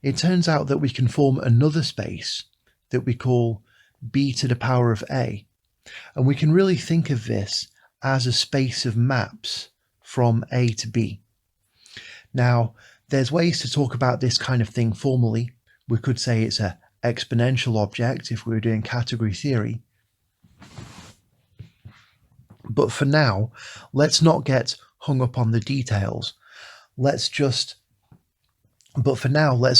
it turns out that we can form another space that we call B to the power of A. And we can really think of this as a space of maps from A to B. Now, there's ways to talk about this kind of thing formally. We could say it's an exponential object if we were doing category theory. But for now, let's not get hung up on the details. Let's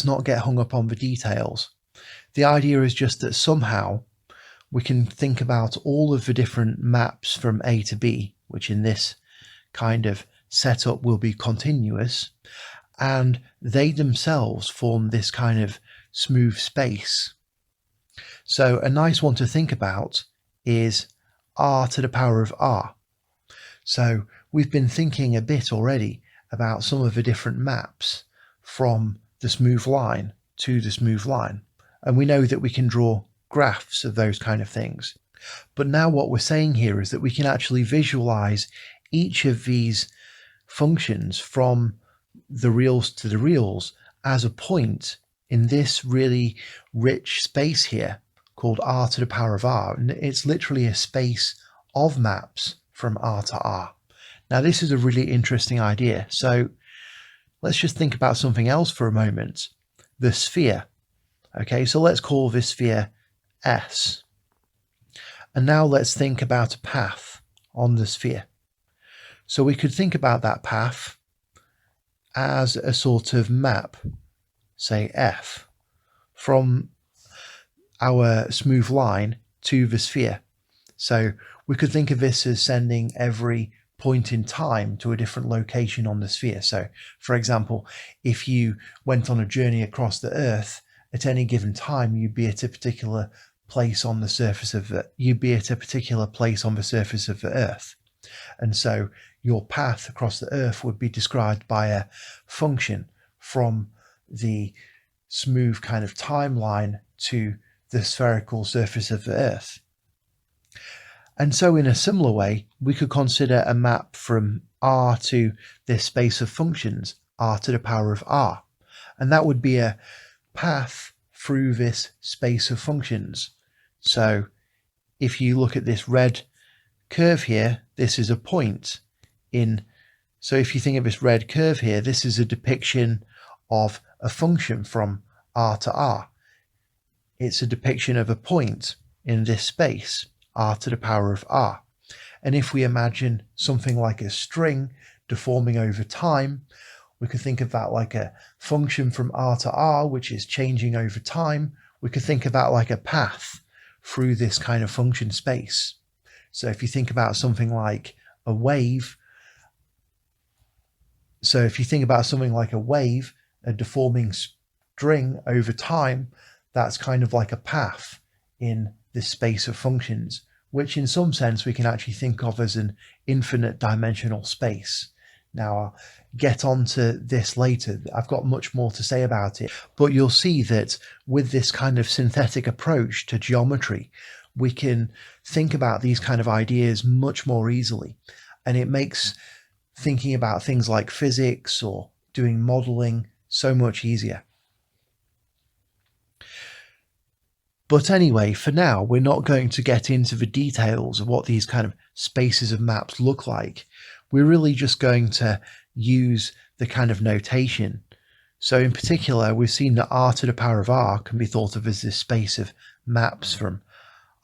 not get hung up on the details. The idea is just that somehow we can think about all of the different maps from A to B, which in this kind of setup will be continuous, and they themselves form this kind of smooth space. So a nice one to think about is r to the power of r. So we've been thinking a bit already about some of the different maps from the smooth line to the smooth line. And we know that we can draw graphs of those kind of things. But now what we're saying here is that we can actually visualize each of these functions from the reals to the reals as a point in this really rich space here called r to the power of r. And it's literally a space of maps from r to r. Now this is a really interesting idea. So let's just think about something else for a moment. The sphere. Okay, so let's call this sphere S. And now let's think about a path on the sphere. So we could think about that path as a sort of map, say F, from our smooth line to the sphere. So we could think of this as sending every point in time to a different location on the sphere. So for example, if you went on a journey across the Earth, at any given time you'd be at a particular place on the surface of the Earth. And so your path across the Earth would be described by a function from the smooth kind of timeline to the spherical surface of the Earth. And so in a similar way, we could consider a map from R to this space of functions, R to the power of R. And that would be a path through this space of functions. So if you look at this red curve here, this is a point in. So if you think of this red curve here, this is a depiction of a function from R to R. It's a depiction of a point in this space, R to the power of R. And if we imagine something like a string deforming over time, we could think of that like a function from R to R, which is changing over time. We could think of that like a path through this kind of function space. So if you think about something like a wave, a deforming string over time, that's kind of like a path in this space of functions, which in some sense we can actually think of as an infinite dimensional space. Now I'll get onto this later. I've got much more to say about it, but you'll see that with this kind of synthetic approach to geometry, we can think about these kind of ideas much more easily. And it makes thinking about things like physics or doing modeling so much easier. But anyway, for now, we're not going to get into the details of what these kind of spaces of maps look like. We're really just going to use the kind of notation. So in particular, we've seen that r to the power of r can be thought of as this space of maps from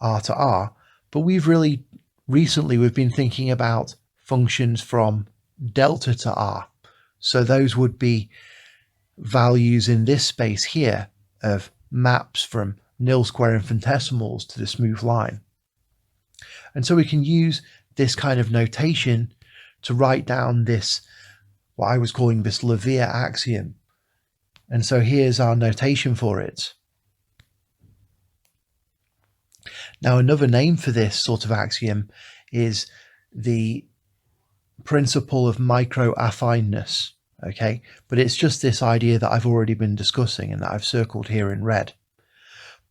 r to r, but we've been thinking about functions from delta to r. So those would be values in this space here of maps from nilsquare infinitesimals to the smooth line. And so we can use this kind of notation to write down this, what I was calling this Kock-Lawvere axiom. And so here's our notation for it. Now another name for this sort of axiom is the principle of microaffineness. Okay, but it's just this idea that I've already been discussing and that I've circled here in red.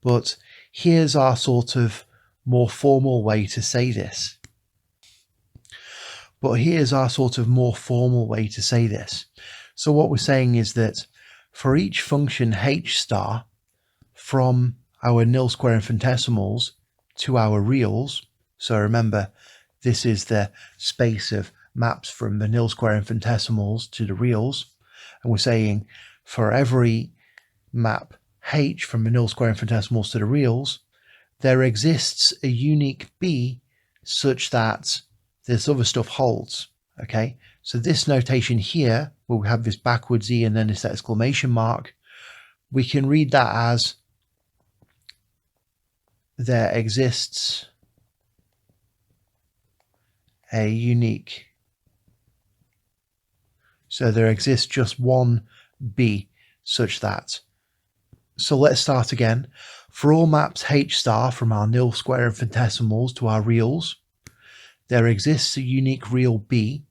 But here's our sort of more formal way to say this. So what we're saying is that for each function h star from our nilsquare infinitesimals to our reals, so remember this is the space of maps from the nilsquare infinitesimals to the reals, and we're saying for every map h from the nilsquare infinitesimals to the reals, there exists a unique b such that this other stuff holds. Okay, so this notation here, where we have this backwards e and then this exclamation mark, we can read that as there exists a unique. So there exists just one b such that. So let's start again. For all maps H star from our nil square infinitesimals to our reals, there exists a unique real B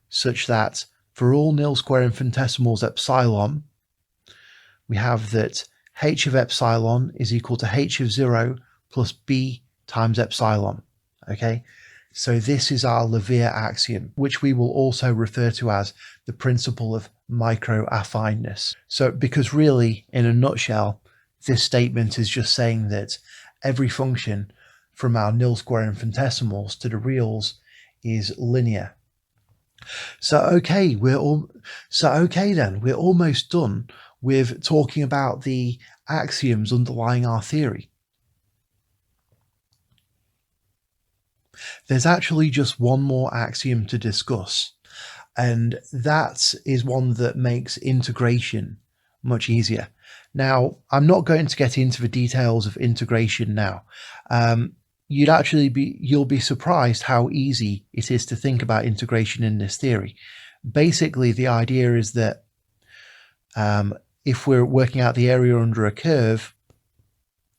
such that for all nil square infinitesimals epsilon, we have that h of epsilon is equal to h of 0 plus b times epsilon. Okay, so this is our Kock-Lawvere axiom, which we will also refer to as the principle of microaffineness. So because really, in a nutshell, this statement is just saying that every function from our nil square infinitesimals to the reals is linear. So okay, we're almost done with talking about the axioms underlying our theory. There's actually just one more axiom to discuss, and that is one that makes integration much easier. Now, I'm not going to get into the details of integration now. You'll be surprised how easy it is to think about integration in this theory. Basically, the idea is that if we're working out the area under a curve,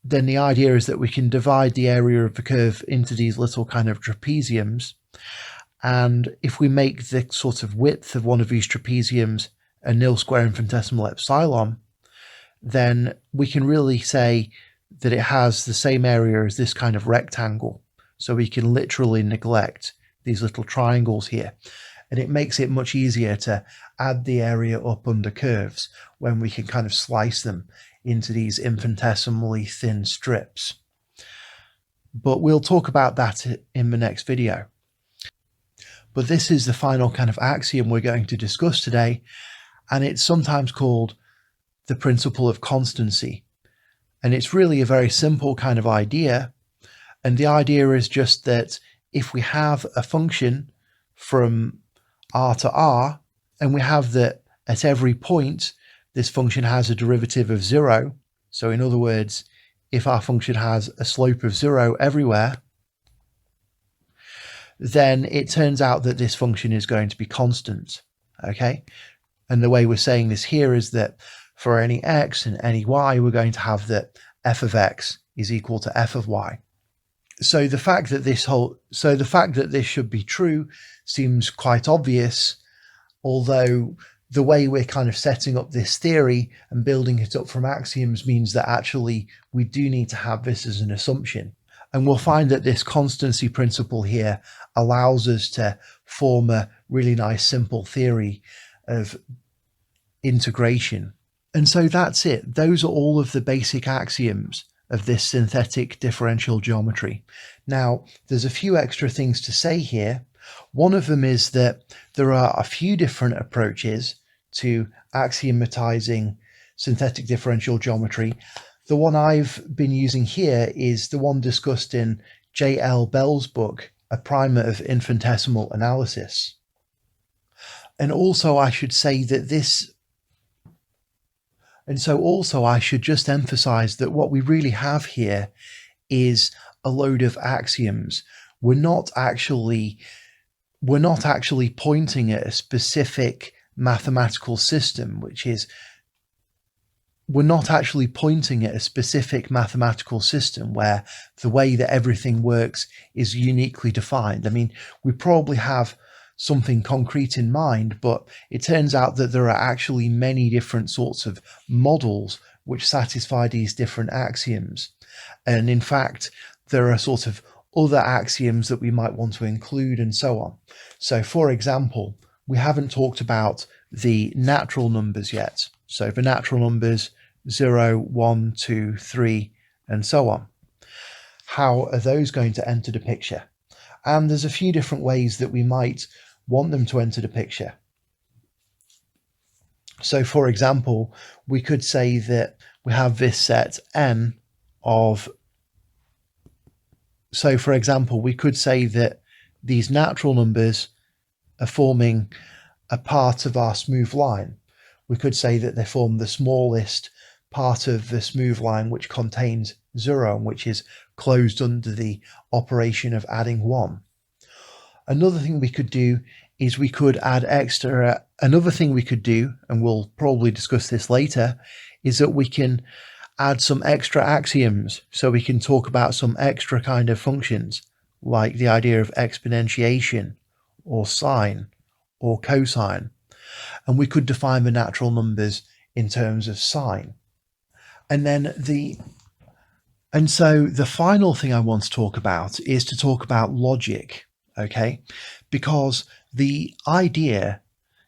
then the idea is that we can divide the area of the curve into these little kind of trapeziums. And if we make the sort of width of one of these trapeziums a nil square infinitesimal epsilon, then we can really say that it has the same area as this kind of rectangle. So we can literally neglect these little triangles here. And it makes it much easier to add the area up under curves when we can kind of slice them into these infinitesimally thin strips. But we'll talk about that in the next video. But this is the final kind of axiom we're going to discuss today, and it's sometimes called the principle of constancy. And it's really a very simple kind of idea. And the idea is just that if we have a function from r to r, and we have that at every point, this function has a derivative of 0. So in other words, if our function has a slope of 0 everywhere, then it turns out that this function is going to be constant. Okay. And the way we're saying this here is that for any x and any y, we're going to have that f of x is equal to f of y. So the fact that this should be true seems quite obvious, although the way we're kind of setting up this theory and building it up from axioms means that actually we do need to have this as an assumption. And we'll find that this constancy principle here allows us to form a really nice simple theory of integration. And so that's it. Those are all of the basic axioms of this synthetic differential geometry. Now, there's a few extra things to say here. One of them is that there are a few different approaches to axiomatizing synthetic differential geometry. The one I've been using here is the one discussed in J.L. Bell's book, A Primer of Infinitesimal Analysis. And also I should say that I should just emphasize that what we really have here is a load of axioms. We're not actually pointing at a specific mathematical system, we're not actually pointing at a specific mathematical system where the way that everything works is uniquely defined. I mean, we probably have something concrete in mind, but it turns out that there are actually many different sorts of models which satisfy these different axioms. And in fact, there are sort of other axioms that we might want to include and so on. So for example, we haven't talked about the natural numbers yet. So the natural numbers 0, 1, 2, 3, and so on. How are those going to enter the picture? And there's a few different ways that we might want them to enter the picture. So for example, we could say that we have this set n of, so for example, we could say that these natural numbers are forming a part of our smooth line. We could say that they form the smallest part of the smooth line which contains 0, which is closed under the operation of adding 1. Another thing we could do is we could add extra. Another thing we could do, and we'll probably discuss this later, is that we can add some extra axioms so we can talk about some extra kind of functions, like the idea of exponentiation or sine or cosine. And we could define the natural numbers in terms of sine. And so the final thing I want to talk about is to talk about logic, okay? Because the idea,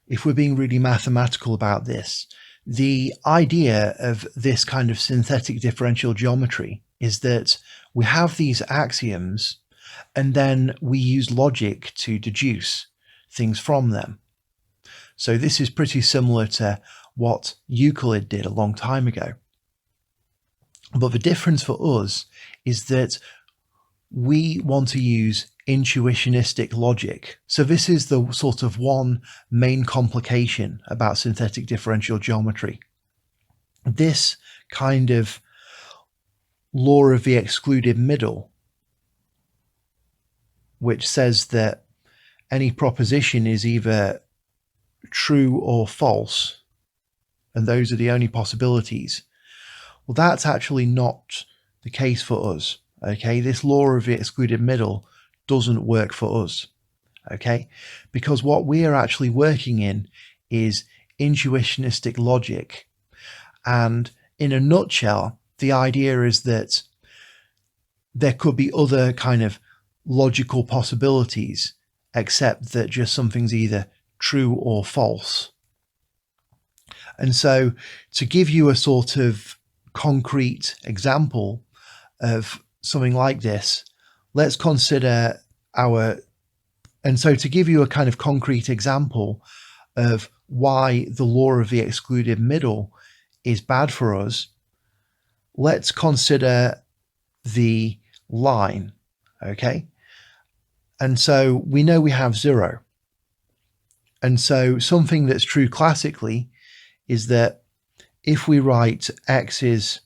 if we're being really mathematical about this, the idea of this kind of synthetic differential geometry is that we have these axioms and then we use logic to deduce things from them. So this is pretty similar to what Euclid did a long time ago. But the difference for us is that we want to use intuitionistic logic. So this is the sort of one main complication about synthetic differential geometry. This kind of law of the excluded middle, which says that any proposition is either true or false, and those are the only possibilities. Well, that's actually not the case for us. Okay, this law of the excluded middle doesn't work for us. Okay, because what we are actually working in is intuitionistic logic. And in a nutshell, the idea is that there could be other kind of logical possibilities, except that just something's either true or false. And so to give you a sort of concrete example of something like this, let's consider to give you a kind of concrete example of why the law of the excluded middle is bad for us, let's consider the line, okay? And so we know we have 0. And so something that's true classically is that if we write x is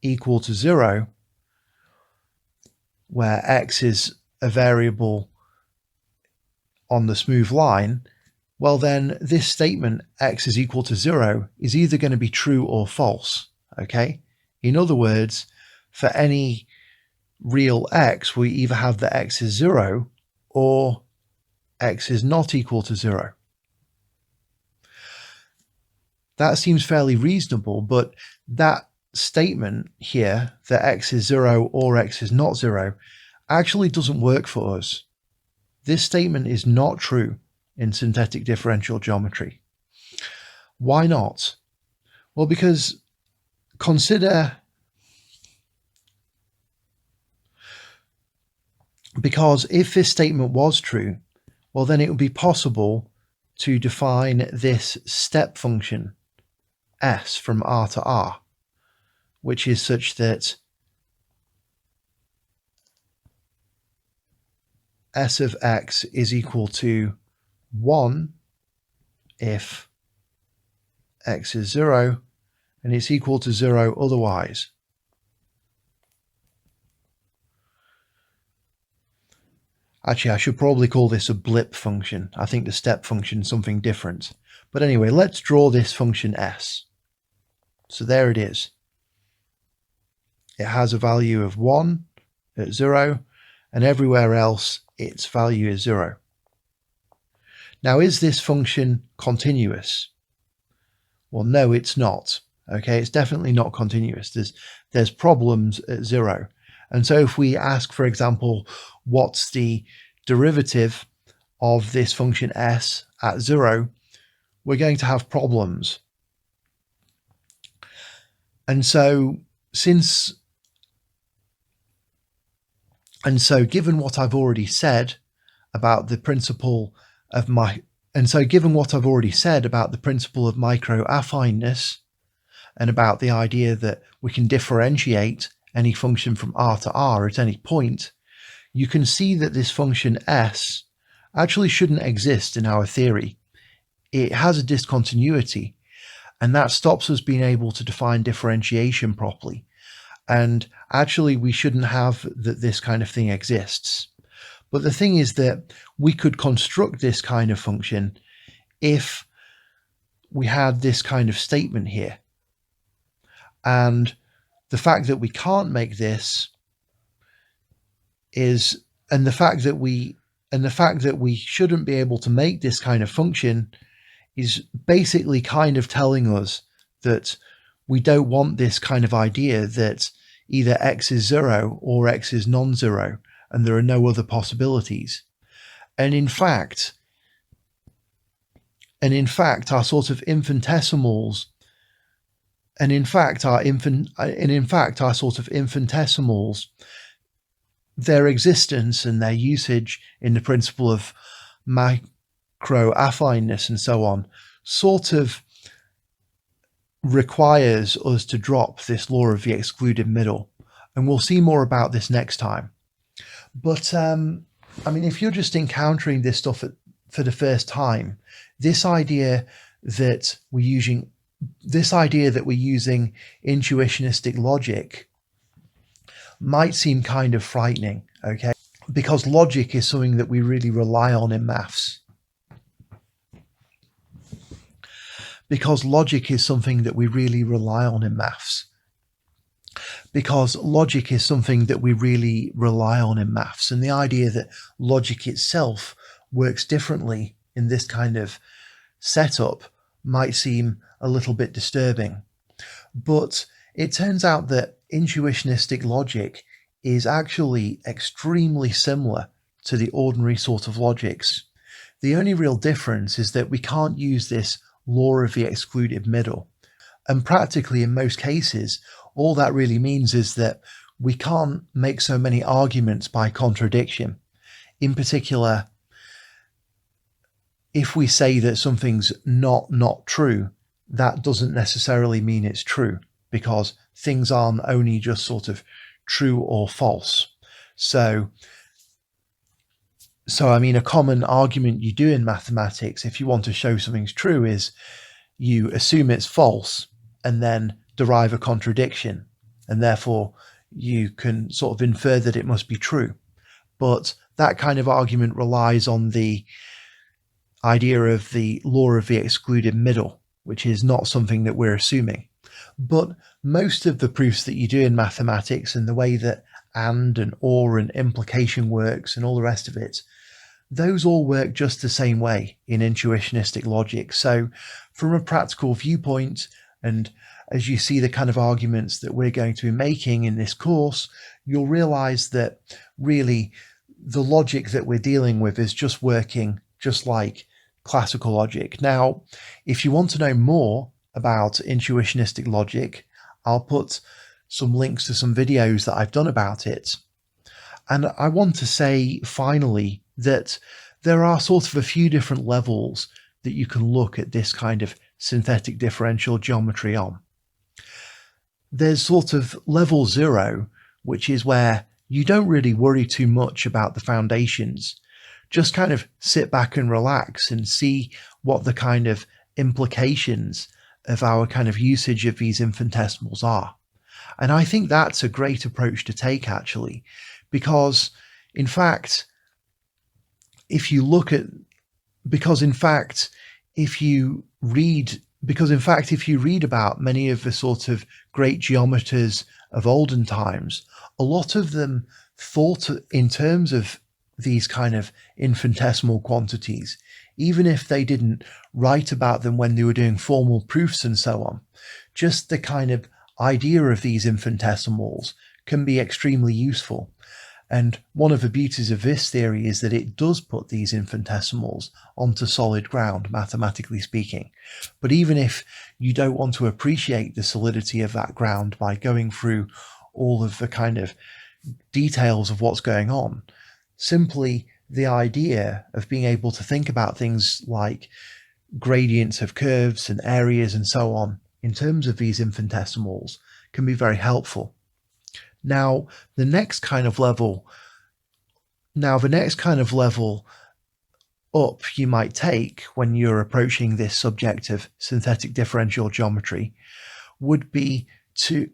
equal to 0, where x is a variable on the smooth line, well then this statement x is equal to 0 is either going to be true or false, okay? In other words, for any real x, we either have that x is 0 or x is not equal to 0. That seems fairly reasonable, but that statement here, that x is 0 or x is not 0, actually doesn't work for us. This statement is not true in synthetic differential geometry. Why not? Well, because if this statement was true, well then it would be possible to define this step function s from R to R, which is such that s of x is equal to 1 if x is 0, and it's equal to 0 otherwise. Actually, I should probably call this a blip function. I think the step function is something different. But anyway, let's draw this function s. So there it is. It has a value of 1 at 0, and everywhere else its value is 0. Now, is this function continuous? Well, no, it's not. Okay, it's definitely not continuous. There's problems at 0. And so if we ask, for example, what's the derivative of this function s at 0, we're going to have problems. And so given what I've already said about the principle of microaffineness and about the idea that we can differentiate any function from R to R at any point, you can see that this function s actually shouldn't exist in our theory. It has a discontinuity, and that stops us being able to define differentiation properly. And actually, we shouldn't have that this kind of thing exists. But the thing is that we could construct this kind of function if we had this kind of statement here. And the fact that we can't make this is, and the fact that we shouldn't be able to make this kind of function is basically kind of telling us that we don't want this kind of idea that either x is 0 or x is non-zero and there are no other possibilities. And in fact, our sort of infinitesimals, their existence and their usage in the principle of microaffineness and so on, sort of requires us to drop this law of the excluded middle. And we'll see more about this next time. But I mean, if you're just encountering this stuff for the first time, this idea that we're using intuitionistic logic might seem kind of frightening, okay? Because logic is something that we really rely on in maths. Because logic is something that we really rely on in maths. And the idea that logic itself works differently in this kind of setup might seem a little bit disturbing. But it turns out that intuitionistic logic is actually extremely similar to the ordinary sort of logics. The only real difference is that we can't use this law of the excluded middle. And practically in most cases, all that really means is that we can't make so many arguments by contradiction. In particular, if we say that something's not true, that doesn't necessarily mean it's true, because things aren't only just sort of true or false. So I mean, a common argument you do in mathematics, if you want to show something's true, is you assume it's false and then derive a contradiction, and therefore you can sort of infer that it must be true. But that kind of argument relies on the idea of the law of the excluded middle, which is not something that we're assuming. But most of the proofs that you do in mathematics, and the way that and or and implication works and all the rest of it, those all work just the same way in intuitionistic logic. So from a practical viewpoint, and as you see the kind of arguments that we're going to be making in this course, you'll realize that really the logic that we're dealing with is just working just like classical logic. Now, if you want to know more about intuitionistic logic, I'll put some links to some videos that I've done about it. And I want to say finally that there are sort of a few different levels that you can look at this kind of synthetic differential geometry on. There's sort of level 0, which is where you don't really worry too much about the foundations. Just kind of sit back and relax and see what the kind of implications of our kind of usage of these infinitesimals are. And I think that's a great approach to take, actually, because in fact, if you read about many of the sort of great geometers of olden times, a lot of them thought in terms of these kind of infinitesimal quantities, even if they didn't write about them when they were doing formal proofs and so on. Just the kind of idea of these infinitesimals can be extremely useful. And one of the beauties of this theory is that it does put these infinitesimals onto solid ground, mathematically speaking. But even if you don't want to appreciate the solidity of that ground by going through all of the kind of details of what's going on, simply the idea of being able to think about things like gradients of curves and areas and so on in terms of these infinitesimals can be very helpful. Now, the next kind of level up you might take when you're approaching this subject of synthetic differential geometry would be to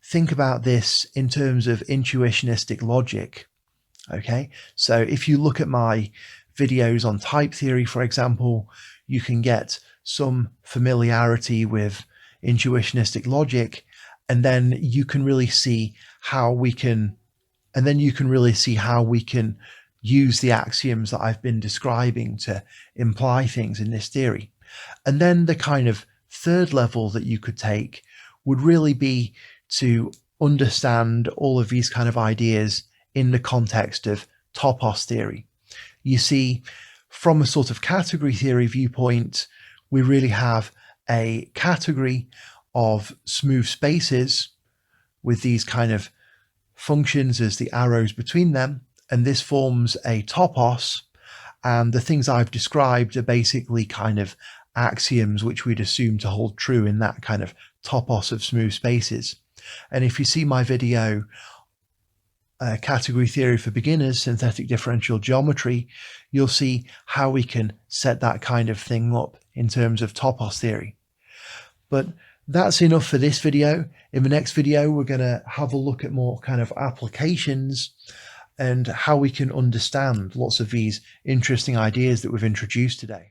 think about this in terms of intuitionistic logic. Okay, so if you look at my videos on type theory, for example, you can get some familiarity with intuitionistic logic. And then you can really see how we can use the axioms that I've been describing to imply things in this theory. And then the kind of third level that you could take would really be to understand all of these kind of ideas in the context of topos theory. You see, from a sort of category theory viewpoint, we really have a category of smooth spaces with these kind of functions as the arrows between them, and this forms a topos, and the things I've described are basically kind of axioms which we'd assume to hold true in that kind of topos of smooth spaces. And if you see my video, Category Theory for Beginners, Synthetic Differential Geometry, you'll see how we can set that kind of thing up in terms of topos theory. But that's enough for this video. In the next video, we're going to have a look at more kind of applications and how we can understand lots of these interesting ideas that we've introduced today.